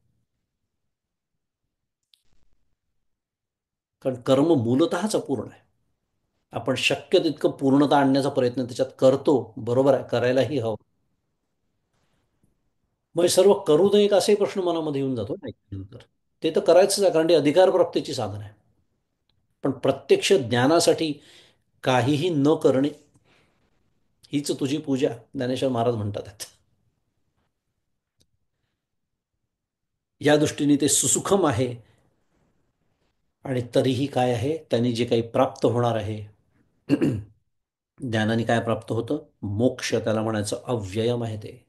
S1: कारण कर्म मूलतःच अपूर्ण आहे. आपण शक्य तितकं पूर्णता आणण्याचा प्रयत्न त्याच्यात करतो, बरोबर आहे, करायलाही हवं. मग हे सर्व करू नये का, असाही प्रश्न मनामध्ये येऊन जातो ना नंतर. ते तर करायचंच आहे, कारण ते अधिकारप्राप्तीची साधन आहे. पण प्रत्यक्ष ज्ञानासाठी काहीही न करणे हीच तुझी पूजा, ज्ञानेश्वर महाराज म्हणतात. या दृष्टीने ते सुसुखम आहे. आणि तरीही काय आहे, त्यांनी जे काही प्राप्त होणार आहे, ज्ञानाने काय प्राप्त होतं, मोक्ष त्याला म्हणायचं, अव्ययम आहे ते.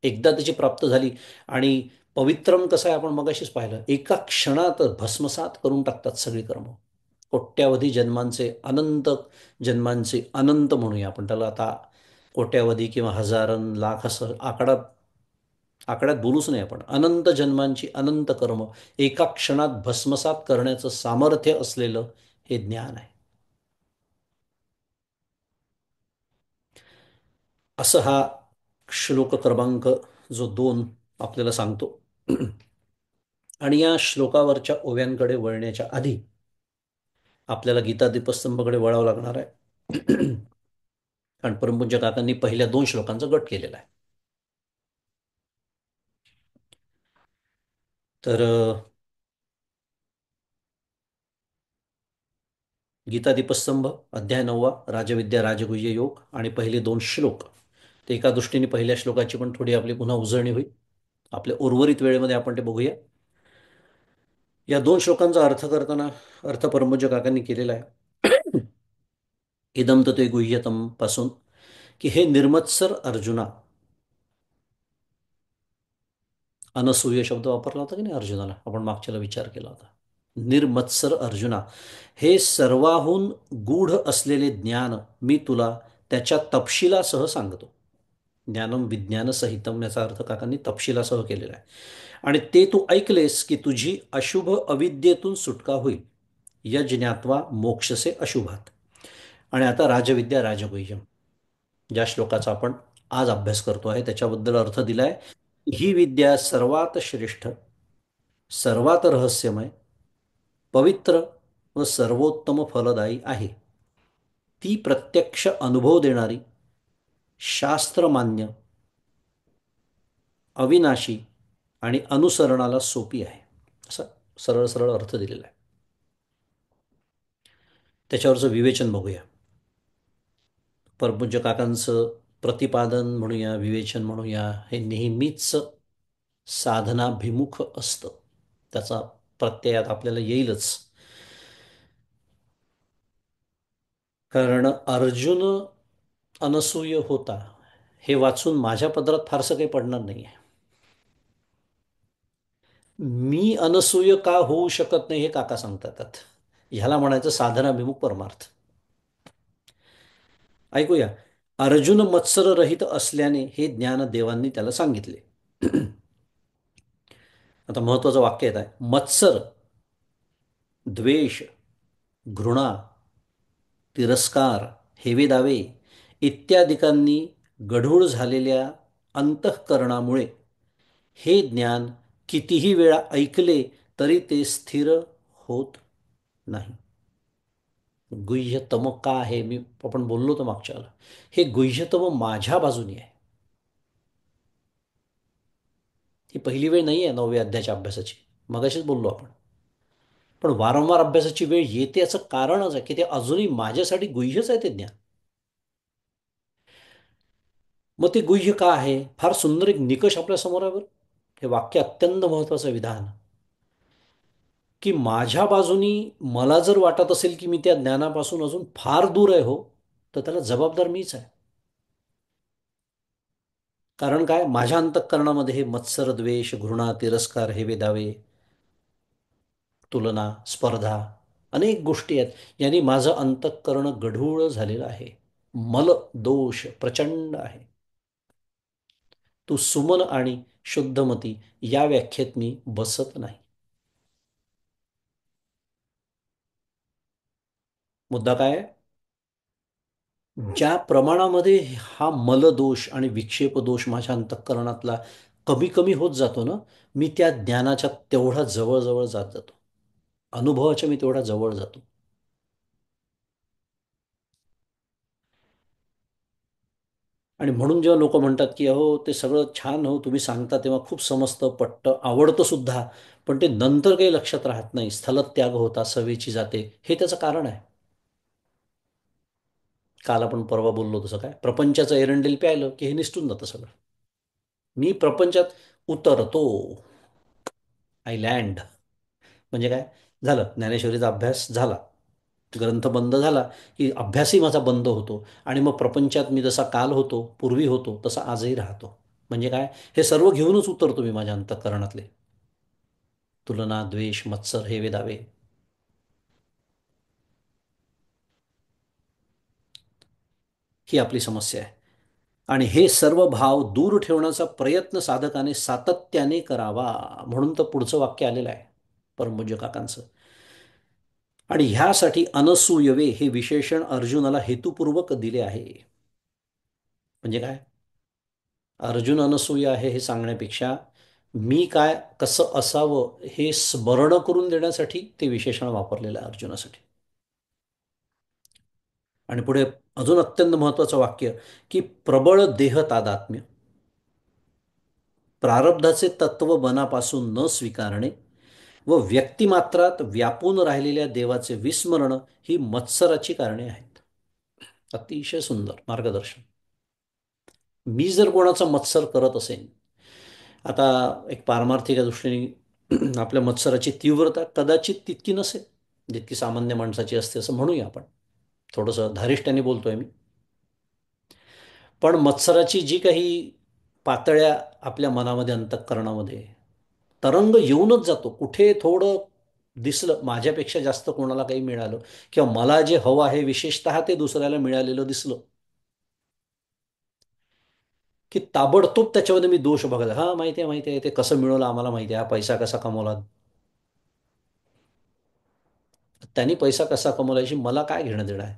S1: एकदा त्याची प्राप्त झाली. आणि पवित्रम कसं आहे, आपण मगाशीच पाहिलं, एका क्षणात भस्मसात करून टाकतात सगळी कर्म. कोट्यावधी जन्मांचे, अनंत जन्मांचे अनंत म्हणूया आपण त्याला आता, कोट्यावधी किंवा हजारन लाख असं आकड्यात बोलूच नाही आपण, अनंत जन्मांची अनंत कर्म एका क्षणात भस्मसात करण्याचं सामर्थ्य असलेलं हे ज्ञान आहे. असं हा श्लोक क्रमांक जो 2 आपल्याला सांगतो. आणि या श्लोकावरच्या ओव्यांकडे वळण्याच्या आधी आपल्याला गीता दीपस्तंभकडे वळावं लागणार आहे. कारण परमपूज्य काकांनी पहिल्या 2 श्लोकांचा गट केलेला आहे. तर गीता दीपस्तंभ अध्याय 9, राजविद्या राजगुह्य योग, आणि पहिले 2 श्लोक. ते एका दृष्टीने पहिल्या श्लोकाची पण थोडी आपली पुन्हा उजळणी होईल. आपल्या उर्वरित वेळेमध्ये आपण ते बघूया. या 2 श्लोकांचा अर्थ करताना अर्थ परमपूज्य काकांनी केलेला आहे. इदम ते गुह्यतम पासून, की हे निर्मत्सर अर्जुना, अनसूय शब्द वापरला होता की नाही अर्जुनाला, आपण मागच्याला विचार केला होता. निर्मत्सर अर्जुना, हे सर्वाहून गूढ असलेले ज्ञान मी तुला त्याच्या तपशिलासह सांगतो. ज्ञानम विज्ञान सहितम याचा अर्थ काकांनी तपशिलासह केलेला आहे. आणि ते तू ऐकलेस की तुझी अशुभ अविद्येतून सुटका होईल. यज्ञात्वा मोक्षसे अशुभात. आणि आता राजविद्या राजगुह्यम, ज्या श्लोकाचा आपण आज अभ्यास करतो आहे, त्याच्याबद्दल अर्थ दिलाय. ही विद्या सर्वात श्रेष्ठ, सर्वात रहस्यमय, पवित्र व सर्वोत्तम फलदायी आहे. ती प्रत्यक्ष अनुभव देणारी, शास्त्रमान्य, अविनाशी आणि अनुसरणाला सोपी आहे. असा सरळ सरळ अर्थ दिलेला आहे. त्याच्यावरचं विवेचन बघूया. परमपूज्य काकांचं प्रतिपादन म्हणूया, विवेचन म्हणूया, हे नेहमीच साधनाभिमुख असतं. त्याचा प्रत्ययात आपल्याला येईलच. कारण अर्जुन अनसूय होता हे वाचून माझ्या पदरात फारसं काही पडणार नाही आहे. मी अनसूय का होऊ शकत नाही हे काका सांगतात. ह्याला म्हणायचं साधनाभिमुख परमार्थ. ऐकूया. अर्जुन मत्सररहित असल्याने हे ज्ञान देवांनी त्याला सांगितले. आता महत्वाचं वाक्य येत आहे. मत्सर, द्वेष, घृणा, तिरस्कार, हेवेदावे इत्यादिकांनी गढूळ झालेल्या अंतःकरणामुळे हे ज्ञान कितीही वेळा ऐकले तरी ते स्थिर होत नाही. गुह्यतम का आहे? आपण बोललो तर मागच्या वेळेला. हे गुह्यतम माझ्या बाजूने आहे. ही पहिली वेळ नाही आहे 9व्या अध्यायाच्या अभ्यासाची. मगाशीच बोललो आपण. पण वारंवार अभ्यासाची वेळ येते याचं कारणच आहे की ते अजूनही माझ्यासाठी गुह्यच आहे ते ज्ञान. मग ते गुह्य का आहे? फार सुंदर एक निकष आपल्या समोर आहे बरं. हे वाक्य अत्यंत महत्वाचं विधान की माझ्या बाजूनी मला जर वाटत असेल की मी त्या ज्ञानापासून अजून फार दूर आहे हो, तर त्याला जबाबदार मीच आहे. कारण काय? माझ्या अंतःकरणामध्ये हे मत्सर, द्वेष, घृणा, तिरस्कार, हे वेदावे, तुलना, स्पर्धा अनेक गोष्टी आहेत. यांनी माझं अंतःकरण गढूळ झालेलं आहे. मल दोष प्रचंड आहे. तू सुमन आणि शुद्धमती या व्याख्येत मी बसत नाही. मुद्दा काय आहे? ज्या प्रमाणामध्ये हा मलदोष आणि विक्षेप दोष माझ्या अंतःकरणातला कमी कमी होत जातो ना, मी त्या ज्ञानाच्या तेवढा जवळ जात जातो. अनुभवाच्या मी तेवढा जवळ जातो. आणि म्हणून जेव्हा लोक म्हणतात की अहो ते सगळं छान, हो तुम्ही सांगता तेव्हा खूप समजतं, पटतं, आवडतं सुद्धा, पण ते नंतर काही लक्षात राहत नाही, स्थलत्याग होता, सवेची जाते, हे त्याचं कारण आहे. काल आपण परवा बोललो तसं काय, प्रपंचाचं एरंडेल प्यायलं की हे निसटून जातं सगळं. मी प्रपंचात उतरतो. I land. म्हणजे काय झालं? ज्ञानेश्वरीचा अभ्यास झाला, ग्रंथ बंद झाला की अभ्यासही माझा बंद होतो आणि मग प्रपंचात मी जसा काल होतो, पूर्वी होतो, तसा आजही राहतो. म्हणजे काय? हे सर्व घेऊनच उतरतो मी माझ्या अंतःकरणातले तुलना, द्वेष, मत्सर, हे वेदावे. ही आपली समस्या आहे. आणि हे सर्व भाव दूर ठेवण्याचा प्रयत्न साधकाने सातत्याने करावा, म्हणून तर पुढचं वाक्य आलेलं आहे परमपूज्य काकांचं. आणि ह्यासाठी अनसूयवे हे विशेषण अर्जुनाला हेतुपूर्वक दिले आहे. म्हणजे काय? अर्जुन अनसूय आहे हे सांगण्यापेक्षा मी काय कसं असावं हे स्मरण करून देण्यासाठी ते विशेषण वापरलेलं आहे अर्जुनासाठी. आणि पुढे अजून अत्यंत महत्वाचं वाक्य की प्रबळ देह तादात्म्य, प्रारब्धाचे तत्व मनापासून न स्वीकारणे व व्यक्तिमात्रात व्यापून राहिलेल्या देवाचे विस्मरण ही मत्सराची कारणे आहेत. अतिशय सुंदर मार्गदर्शन. मी जर कोणाचा मत्सर करत असेन, आता एक पारमार्थिक दृष्टीने आपल्या मत्सराची तीव्रता कदाचित तितकी नसेल जितकी सामान्य माणसाची असते, असं म्हणूया आपण. थोडंसं धारिष्ट्याने बोलतोय मी. पण मत्सराची जी काही पातळ्या आपल्या मनामध्ये, अंतःकरणामध्ये तरंग येऊनच जातो. कुठे थोडं दिसलं माझ्यापेक्षा जास्त कोणाला काही मिळालं किंवा मला जे हवं आहे विशेषतः ते दुसऱ्याला मिळालेलं दिसलं की ताबडतोब त्याच्यामध्ये मी दोष बघायला, हा माहिती आहे ते कसं मिळवलं, आम्हाला माहिती आहे, हा पैसा कसा कमवला. त्यांनी पैसा कसा कमवला याची मला काय घेणं देणं आहे?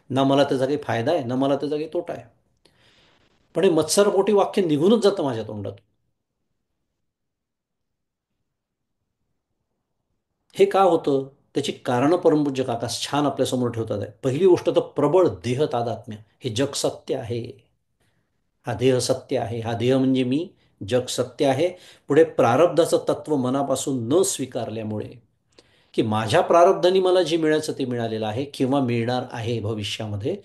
S1: ना मला त्याचा काही फायदा आहे, ना मला त्याचा काही तोटा आहे. पण हे मत्सरपोटी वाक्य निघूनच जातं माझ्या तोंडात. हे का होतं? त्याची कारणं परमपूज्य काका छान आपल्यासमोर ठेवतात आहे. पहिली गोष्ट तर प्रबळ देह तादात्म्य. हे जग सत्य आहे. हा देह सत्य आहे. हा देह म्हणजे मी, जग सत्य आहे. पुढे प्रारब्धाचं तत्व मनापासून न स्वीकारल्यामुळे, की माझ्या प्रारब्धाने मला जे मिळायचं ते मिळालेलं आहे किंवा मिळणार आहे भविष्यामध्ये,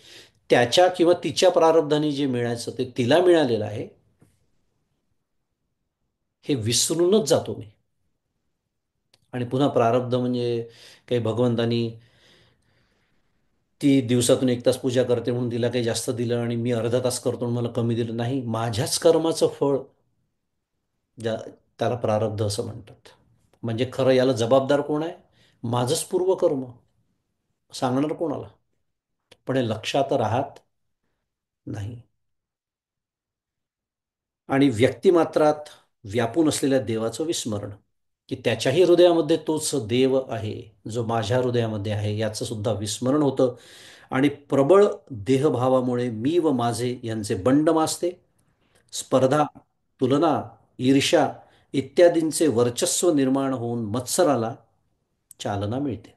S1: त्याच्या किंवा तिच्या प्रारब्धाने जे मिळायचं ते तिला मिळालेलं आहे. हे विसरूनच जातो मी. आणि पुन्हा प्रारब्ध म्हणजे काही भगवंतानी ती दिवसातून 1 तास पूजा करते म्हणून तिला काही जास्त दिलं आणि मी अर्धा तास करतो म्हणून मला कमी दिलं. नाही, माझ्याच कर्माचं फळ ज्या त्याला प्रारब्ध असं म्हणतात. म्हणजे खरं याला जबाबदार कोण आहे? माझंच पूर्वकर्म. सांगणार कोणाला? पण हे लक्षात राहत नाही. आणि व्यक्तिमात्रात व्यापून असलेल्या देवाचं विस्मरण, की त्याच्याही हृदयामध्ये तोच देव आहे जो माझ्या हृदयामध्ये आहे, याचं सुद्धा विस्मरण होतं. आणि प्रबळ देहभावामुळे मी व माझे यांचे बंड माजते. स्पर्धा, तुलना, ईर्ष्या इत्यादींचे वर्चस्व निर्माण होऊन मत्सराला चालना मिळते.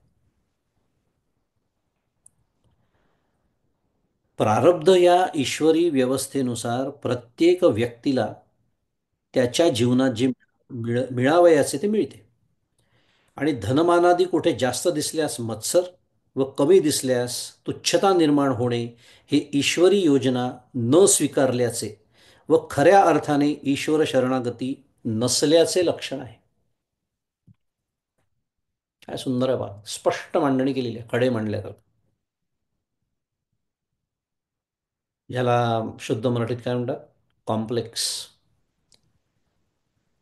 S1: प्रारब्ध या ईश्वरी व्यवस्थेनुसार प्रत्येक व्यक्तीला त्याच्या जीवनात जे मिळावयाचे ते मिळते. आणि धनमानादी कुठे जास्त दिसल्यास मत्सर व कमी दिसल्यास तुच्छता निर्माण होणे हे ईश्वरी योजना न स्वीकारल्याचे व खऱ्या अर्थाने ईश्वर शरणागती नसल्याचे लक्षण आहे. काय सुंदर आहे बा, स्पष्ट मांडणी केलेली आहे, खडे मांडल्या तर. याला शुद्ध मराठीत काय म्हणतात? Complex.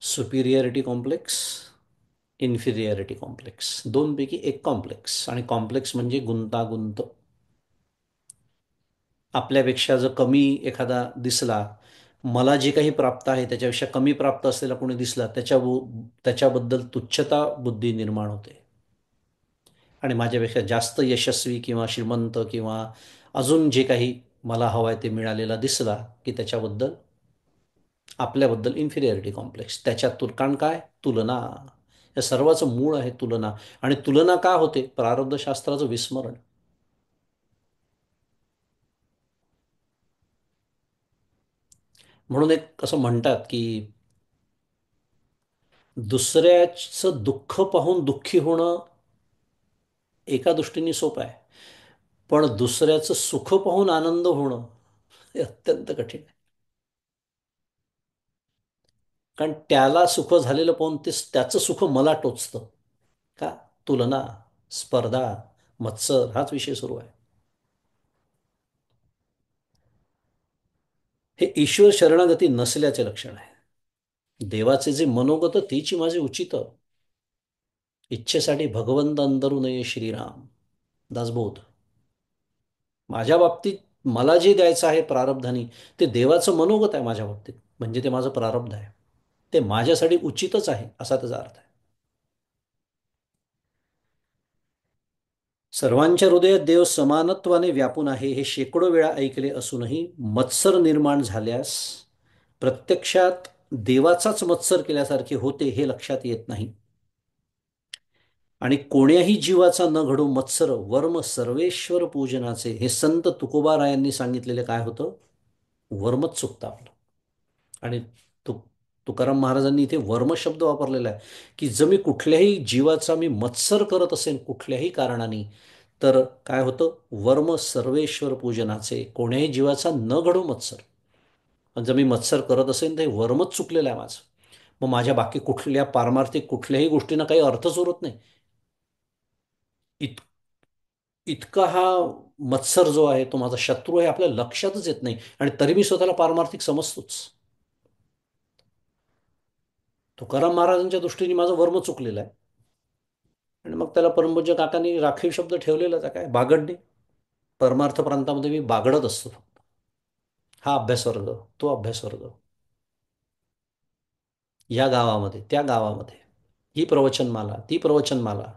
S1: Superiority complex, inferiority complex, दोनपैकी एक कॉम्प्लेक्स. आणि कॉम्प्लेक्स म्हणजे गुंतागुंत. आपल्यापेक्षा जर कमी एखादा दिसला, मला जे काही प्राप्त आहे त्याच्यापेक्षा कमी प्राप्त असलेला कोणी दिसला, त्याच्याबद्दल तुच्छता बुद्धी निर्माण होते. आणि माझ्यापेक्षा जास्त यशस्वी किंवा श्रीमंत किंवा अजून जे काही मला हवं आहे ते मिळालेला दिसला, की त्याच्याबद्दल आपल्याबद्दल इन्फिरियरिटी कॉम्प्लेक्स. त्याच्यात कारण काय? तुलना. या सर्वाचं मूळ आहे तुलना. आणि तुलना का होते? प्रारब्धशास्त्राचं विस्मरण. म्हणून एक असं म्हणतात की दुसऱ्याचं दुःख पाहून दुःखी होणं एका दृष्टीने सोपं आहे, पण दुसऱ्याचं सुख पाहून आनंद होणं हे अत्यंत कठीण आहे. कारण त्याला सुख झालेलं पाहून त्याचं सुख मला टोचतं. का? तुलना, स्पर्धा, मत्सर हाच विषय सुरू आहे. हे ईश्वर शरणागती नसल्याचे लक्षण आहे. देवाचे जे मनोगत तीची माझे उचित, इच्छेसाठी भगवंत अंतरू नये श्रीराम. दासबोध. माझ्या बाबतीत मला जे द्यायचं आहे प्रारब्धानी, ते देवाचं मनोगत आहे माझ्या बाबतीत, म्हणजे ते माझं प्रारब्ध आहे. ते माझ्यासाठी उचितच आहे असा त्याचा अर्थ आहे. सर्वांच्या हृदयात देव समानत्वाने व्यापून आहे हे शेकडो वेळा ऐकले असूनही मत्सर निर्माण झाल्यास प्रत्यक्षात देवाचाच मत्सर केल्यासारखे होते हे लक्षात येत नाही. आणि कोण्याही जीवाचा न घडो मत्सर वर्म सर्वेश्वर पूजनाचे हे संत तुकोबारायांनी सांगितलेले काय होतं? वर्मच चुकतं आपलं. आणि तु तुकाराम महाराजांनी इथे वर्म शब्द वापरलेला आहे, की जर मी कुठल्याही जीवाचा मी मत्सर करत असेल कुठल्याही कारणाने, तर काय होतं? वर्म सर्वेश्वर पूजनाचे, कोण्याही जीवाचा न घडो मत्सर. पण जर मी मत्सर करत असेल तर हे वर्मच चुकलेलं आहे माझं. मग माझ्या बाकी कुठल्या पारमार्थिक कुठल्याही गोष्टींना काही अर्थच उरत नाही. इत इतका हा मत्सर जो आहे तो माझा शत्रू आहे आपल्या लक्षातच येत नाही, आणि तरी मी स्वतःला पारमार्थिक समजतोच. तुकाराम महाराजांच्या दृष्टीने माझं वर्म चुकलेलं आहे. आणि मग त्याला परमपूज्य काकांनी राखीव शब्द ठेवलेलाच आहे, काय? बागडणे. परमार्थ प्रांतामध्ये मी बागडत असतो फक्त. हा अभ्यासवर्ग, तो अभ्यासवर्ग, या गावामध्ये त्या गावामध्ये, ही प्रवचनमाला ती प्रवचनमाला.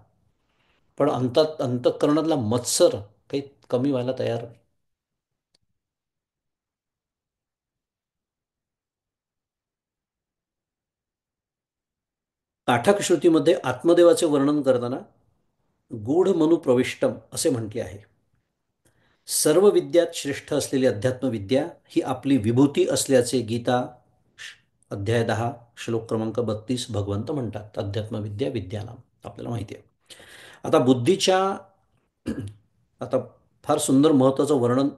S1: पण अंतःकरणातला मत्सर काही कमी व्हायला तयार नाही. काठक श्रुतीमध्ये आत्मदेवाचे वर्णन करताना गूढ मनु प्रविष्टम असे म्हटले आहे. सर्व विद्यात श्रेष्ठ असलेली अध्यात्मविद्या ही आपली विभूती असल्याचे गीता अध्याय 10 श्लोक क्रमांक 32 भगवंत म्हणतात. अध्यात्मविद्या विद्यानाम आपल्याला माहिती आहे. आता बुद्धीच्या आता फार सुंदर महत्वाचं वर्णन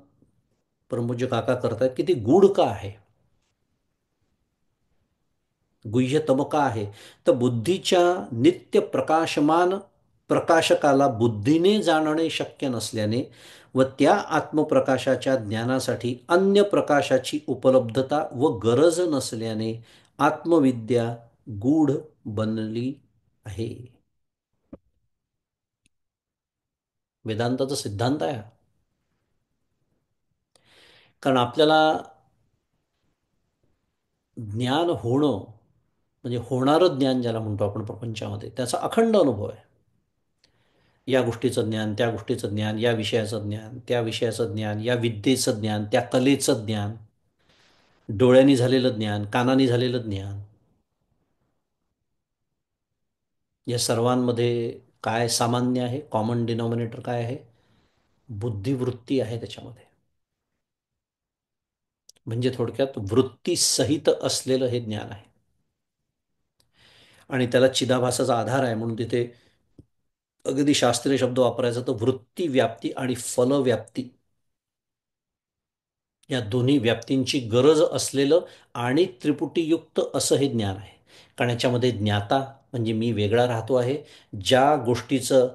S1: परमपूज्य काका करतायत की ती गूढ का आहे. गुह्य तम का आहे? तर बुद्धीच्या नित्य प्रकाशमान प्रकाशकाला बुद्धीने जाणणे शक्य नसल्याने व त्या आत्मप्रकाशाच्या ज्ञानासाठी अन्य प्रकाशाची उपलब्धता व गरज नसल्याने आत्मविद्या गूढ बनली आहे. वेदांताचा सिद्धांत आहे हा. कारण आपल्याला ज्ञान होणं म्हणजे होणारं ज्ञान ज्याला म्हणतो आपण प्रपंचामध्ये, त्याचा अखंड अनुभव आहे. या गोष्टीचं ज्ञान, त्या गोष्टीचं ज्ञान, या विषयाचं ज्ञान, त्या विषयाचं ज्ञान, या विद्येचं ज्ञान, त्या कलेचं ज्ञान, डोळ्यांनी झालेलं ज्ञान, कानानी झालेलं ज्ञान, या सर्वांमध्ये काय सामान्य आहे? कॉमन डिनॉमिनेटर काय आहे? बुद्धिवृत्ती आहे त्याच्यामध्ये. म्हणजे थोडक्यात वृत्तीसहित असलेलं हे ज्ञान आहे. आणि त्याला चिदाभासाचा आधार आहे म्हणून तिथे अगदी शास्त्रीय शब्द वापरायचा तर वृत्ती व्याप्ती आणि फलव्याप्ती या दोन्ही व्याप्तींची गरज असलेलं आणि त्रिपुटीयुक्त असं हे ज्ञान आहे. कारण याच्यामध्ये ज्ञाता म्हणजे मी वेगळा राहतो आहे, ज्या गोष्टीचं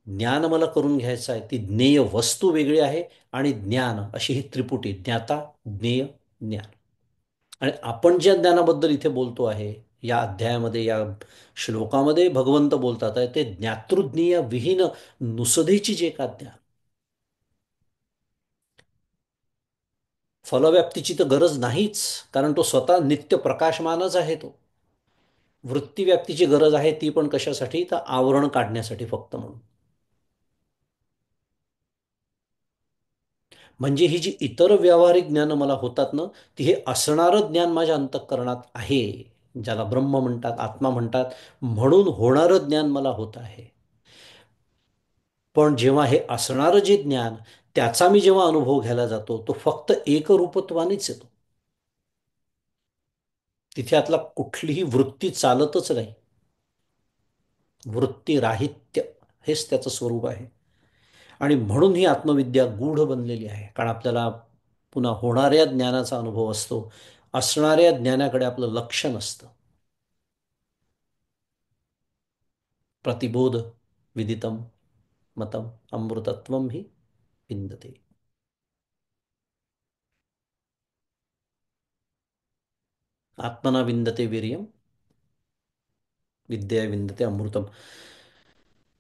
S1: ज्ञान मला करून घ्यायचं आहे ती ज्ञेय वस्तू वेगळी आहे, आणि ज्ञान अशी ही त्रिपुटी ज्ञाता ज्ञेय ज्ञान. आणि आपण ज्या ज्ञानाबद्दल इथे बोलतो आहे या अध्यायामध्ये, या श्लोकामध्ये भगवंत बोलतात आहे ते ज्ञातृज्ञेय विहीन नुसधीची जे का ज्ञान, फलव्याप्तीची तर गरज नाहीच, कारण तो स्वतः नित्य प्रकाशमानच आहे. तो वृत्तीव्याप्तीची गरज आहे, ती पण कशासाठी? तर आवरण काढण्यासाठी फक्त, म्हणून. म्हणजे ही जी इतर व्यावहारिक ज्ञानं मला होतात ना, ती हे असणारं ज्ञान माझ्या अंतःकरणात आहे, ज्याला ब्रह्म म्हणतात, आत्मा म्हणतात, म्हणून होणारं ज्ञान मला होत आहे. पण जेव्हा हे असणारं जे ज्ञान, त्याचा मी जेव्हा अनुभव घ्यायला जातो, तो फक्त एकरूपत्वानेच येतो. तिथे आतला कुठलीही वृत्ती चालतच नाही. वृत्तीराहित्य हेच त्याचं स्वरूप आहे. आणि म्हणून ही आत्मविद्या गूढ बनलेली आहे. कारण आपल्याला पुन्हा होणाऱ्या ज्ञानाचा अनुभव असतो, असणाऱ्या ज्ञानाकडे आपलं लक्ष नसतं. प्रतिबोध विदितम मतम अमृतत्वम ही विंदते. आत्मना विंदते वीर्यम विद्या विंदते अमृतम.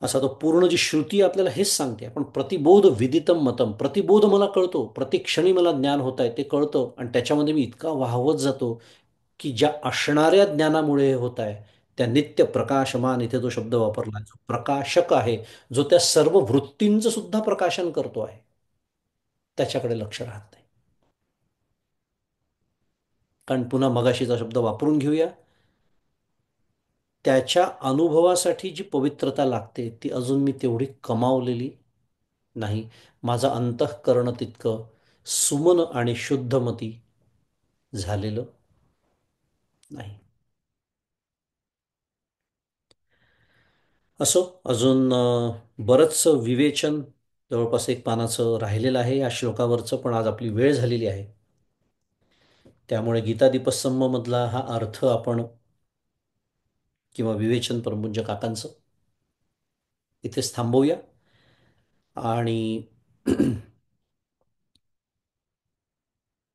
S1: असा तो पूर्ण जी श्रुती आपल्याला हेच सांगते. पण प्रतिबोध विदितम मतम, प्रतिबोध मला कळतो, प्रतिक्षणी मला ज्ञान होत आहे ते कळतं, आणि त्याच्यामध्ये मी इतका वाहवत जातो की ज्या असणाऱ्या ज्ञानामुळे हे होत आहे, त्या नित्य प्रकाशमान, इथे जो शब्द वापरला, जो प्रकाशक आहे, जो त्या सर्व वृत्तींचं सुद्धा प्रकाशन करतो आहे, त्याच्याकडे लक्ष राहत नाही. कारण पुन्हा मगाशीचा शब्द वापरून घेऊया, त्याच्या अनुभवासाठी जी पवित्रता लागते ती अजून मी तेवढी कमावलेली नाही. माझं अंतःकरण तितकं सुमन आणि शुद्धमती झालेलं नाही. असो, अजून बरंचसं विवेचन जवळपास एक पानाचं राहिलेलं आहे या श्लोकावरचं, पण आज आपली वेळ झालेली आहे. त्यामुळे गीतादीपस्तंभमधला हा अर्थ आपण, किंवा विवेचन परमपूज्य काकांचं, इथेच थांबवूया. आणि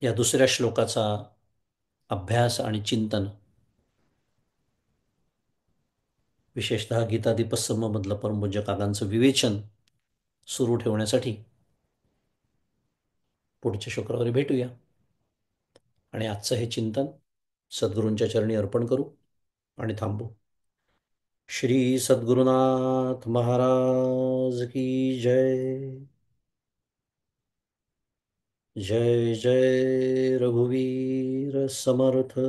S1: या दुसऱ्या श्लोकाचा अभ्यास आणि चिंतन, विशेषतः गीतादीपस्तंभमधलं परमपूज्य काकांचं विवेचन सुरू ठेवण्यासाठी पुढच्या शुक्रवारी भेटूया. आणि आजचं हे चिंतन सद्गुरूंच्या चरणी अर्पण करू आणि थांबू. श्री सद्गुरुनाथ महाराज की जय. जय जय रघुवीर समर्थ.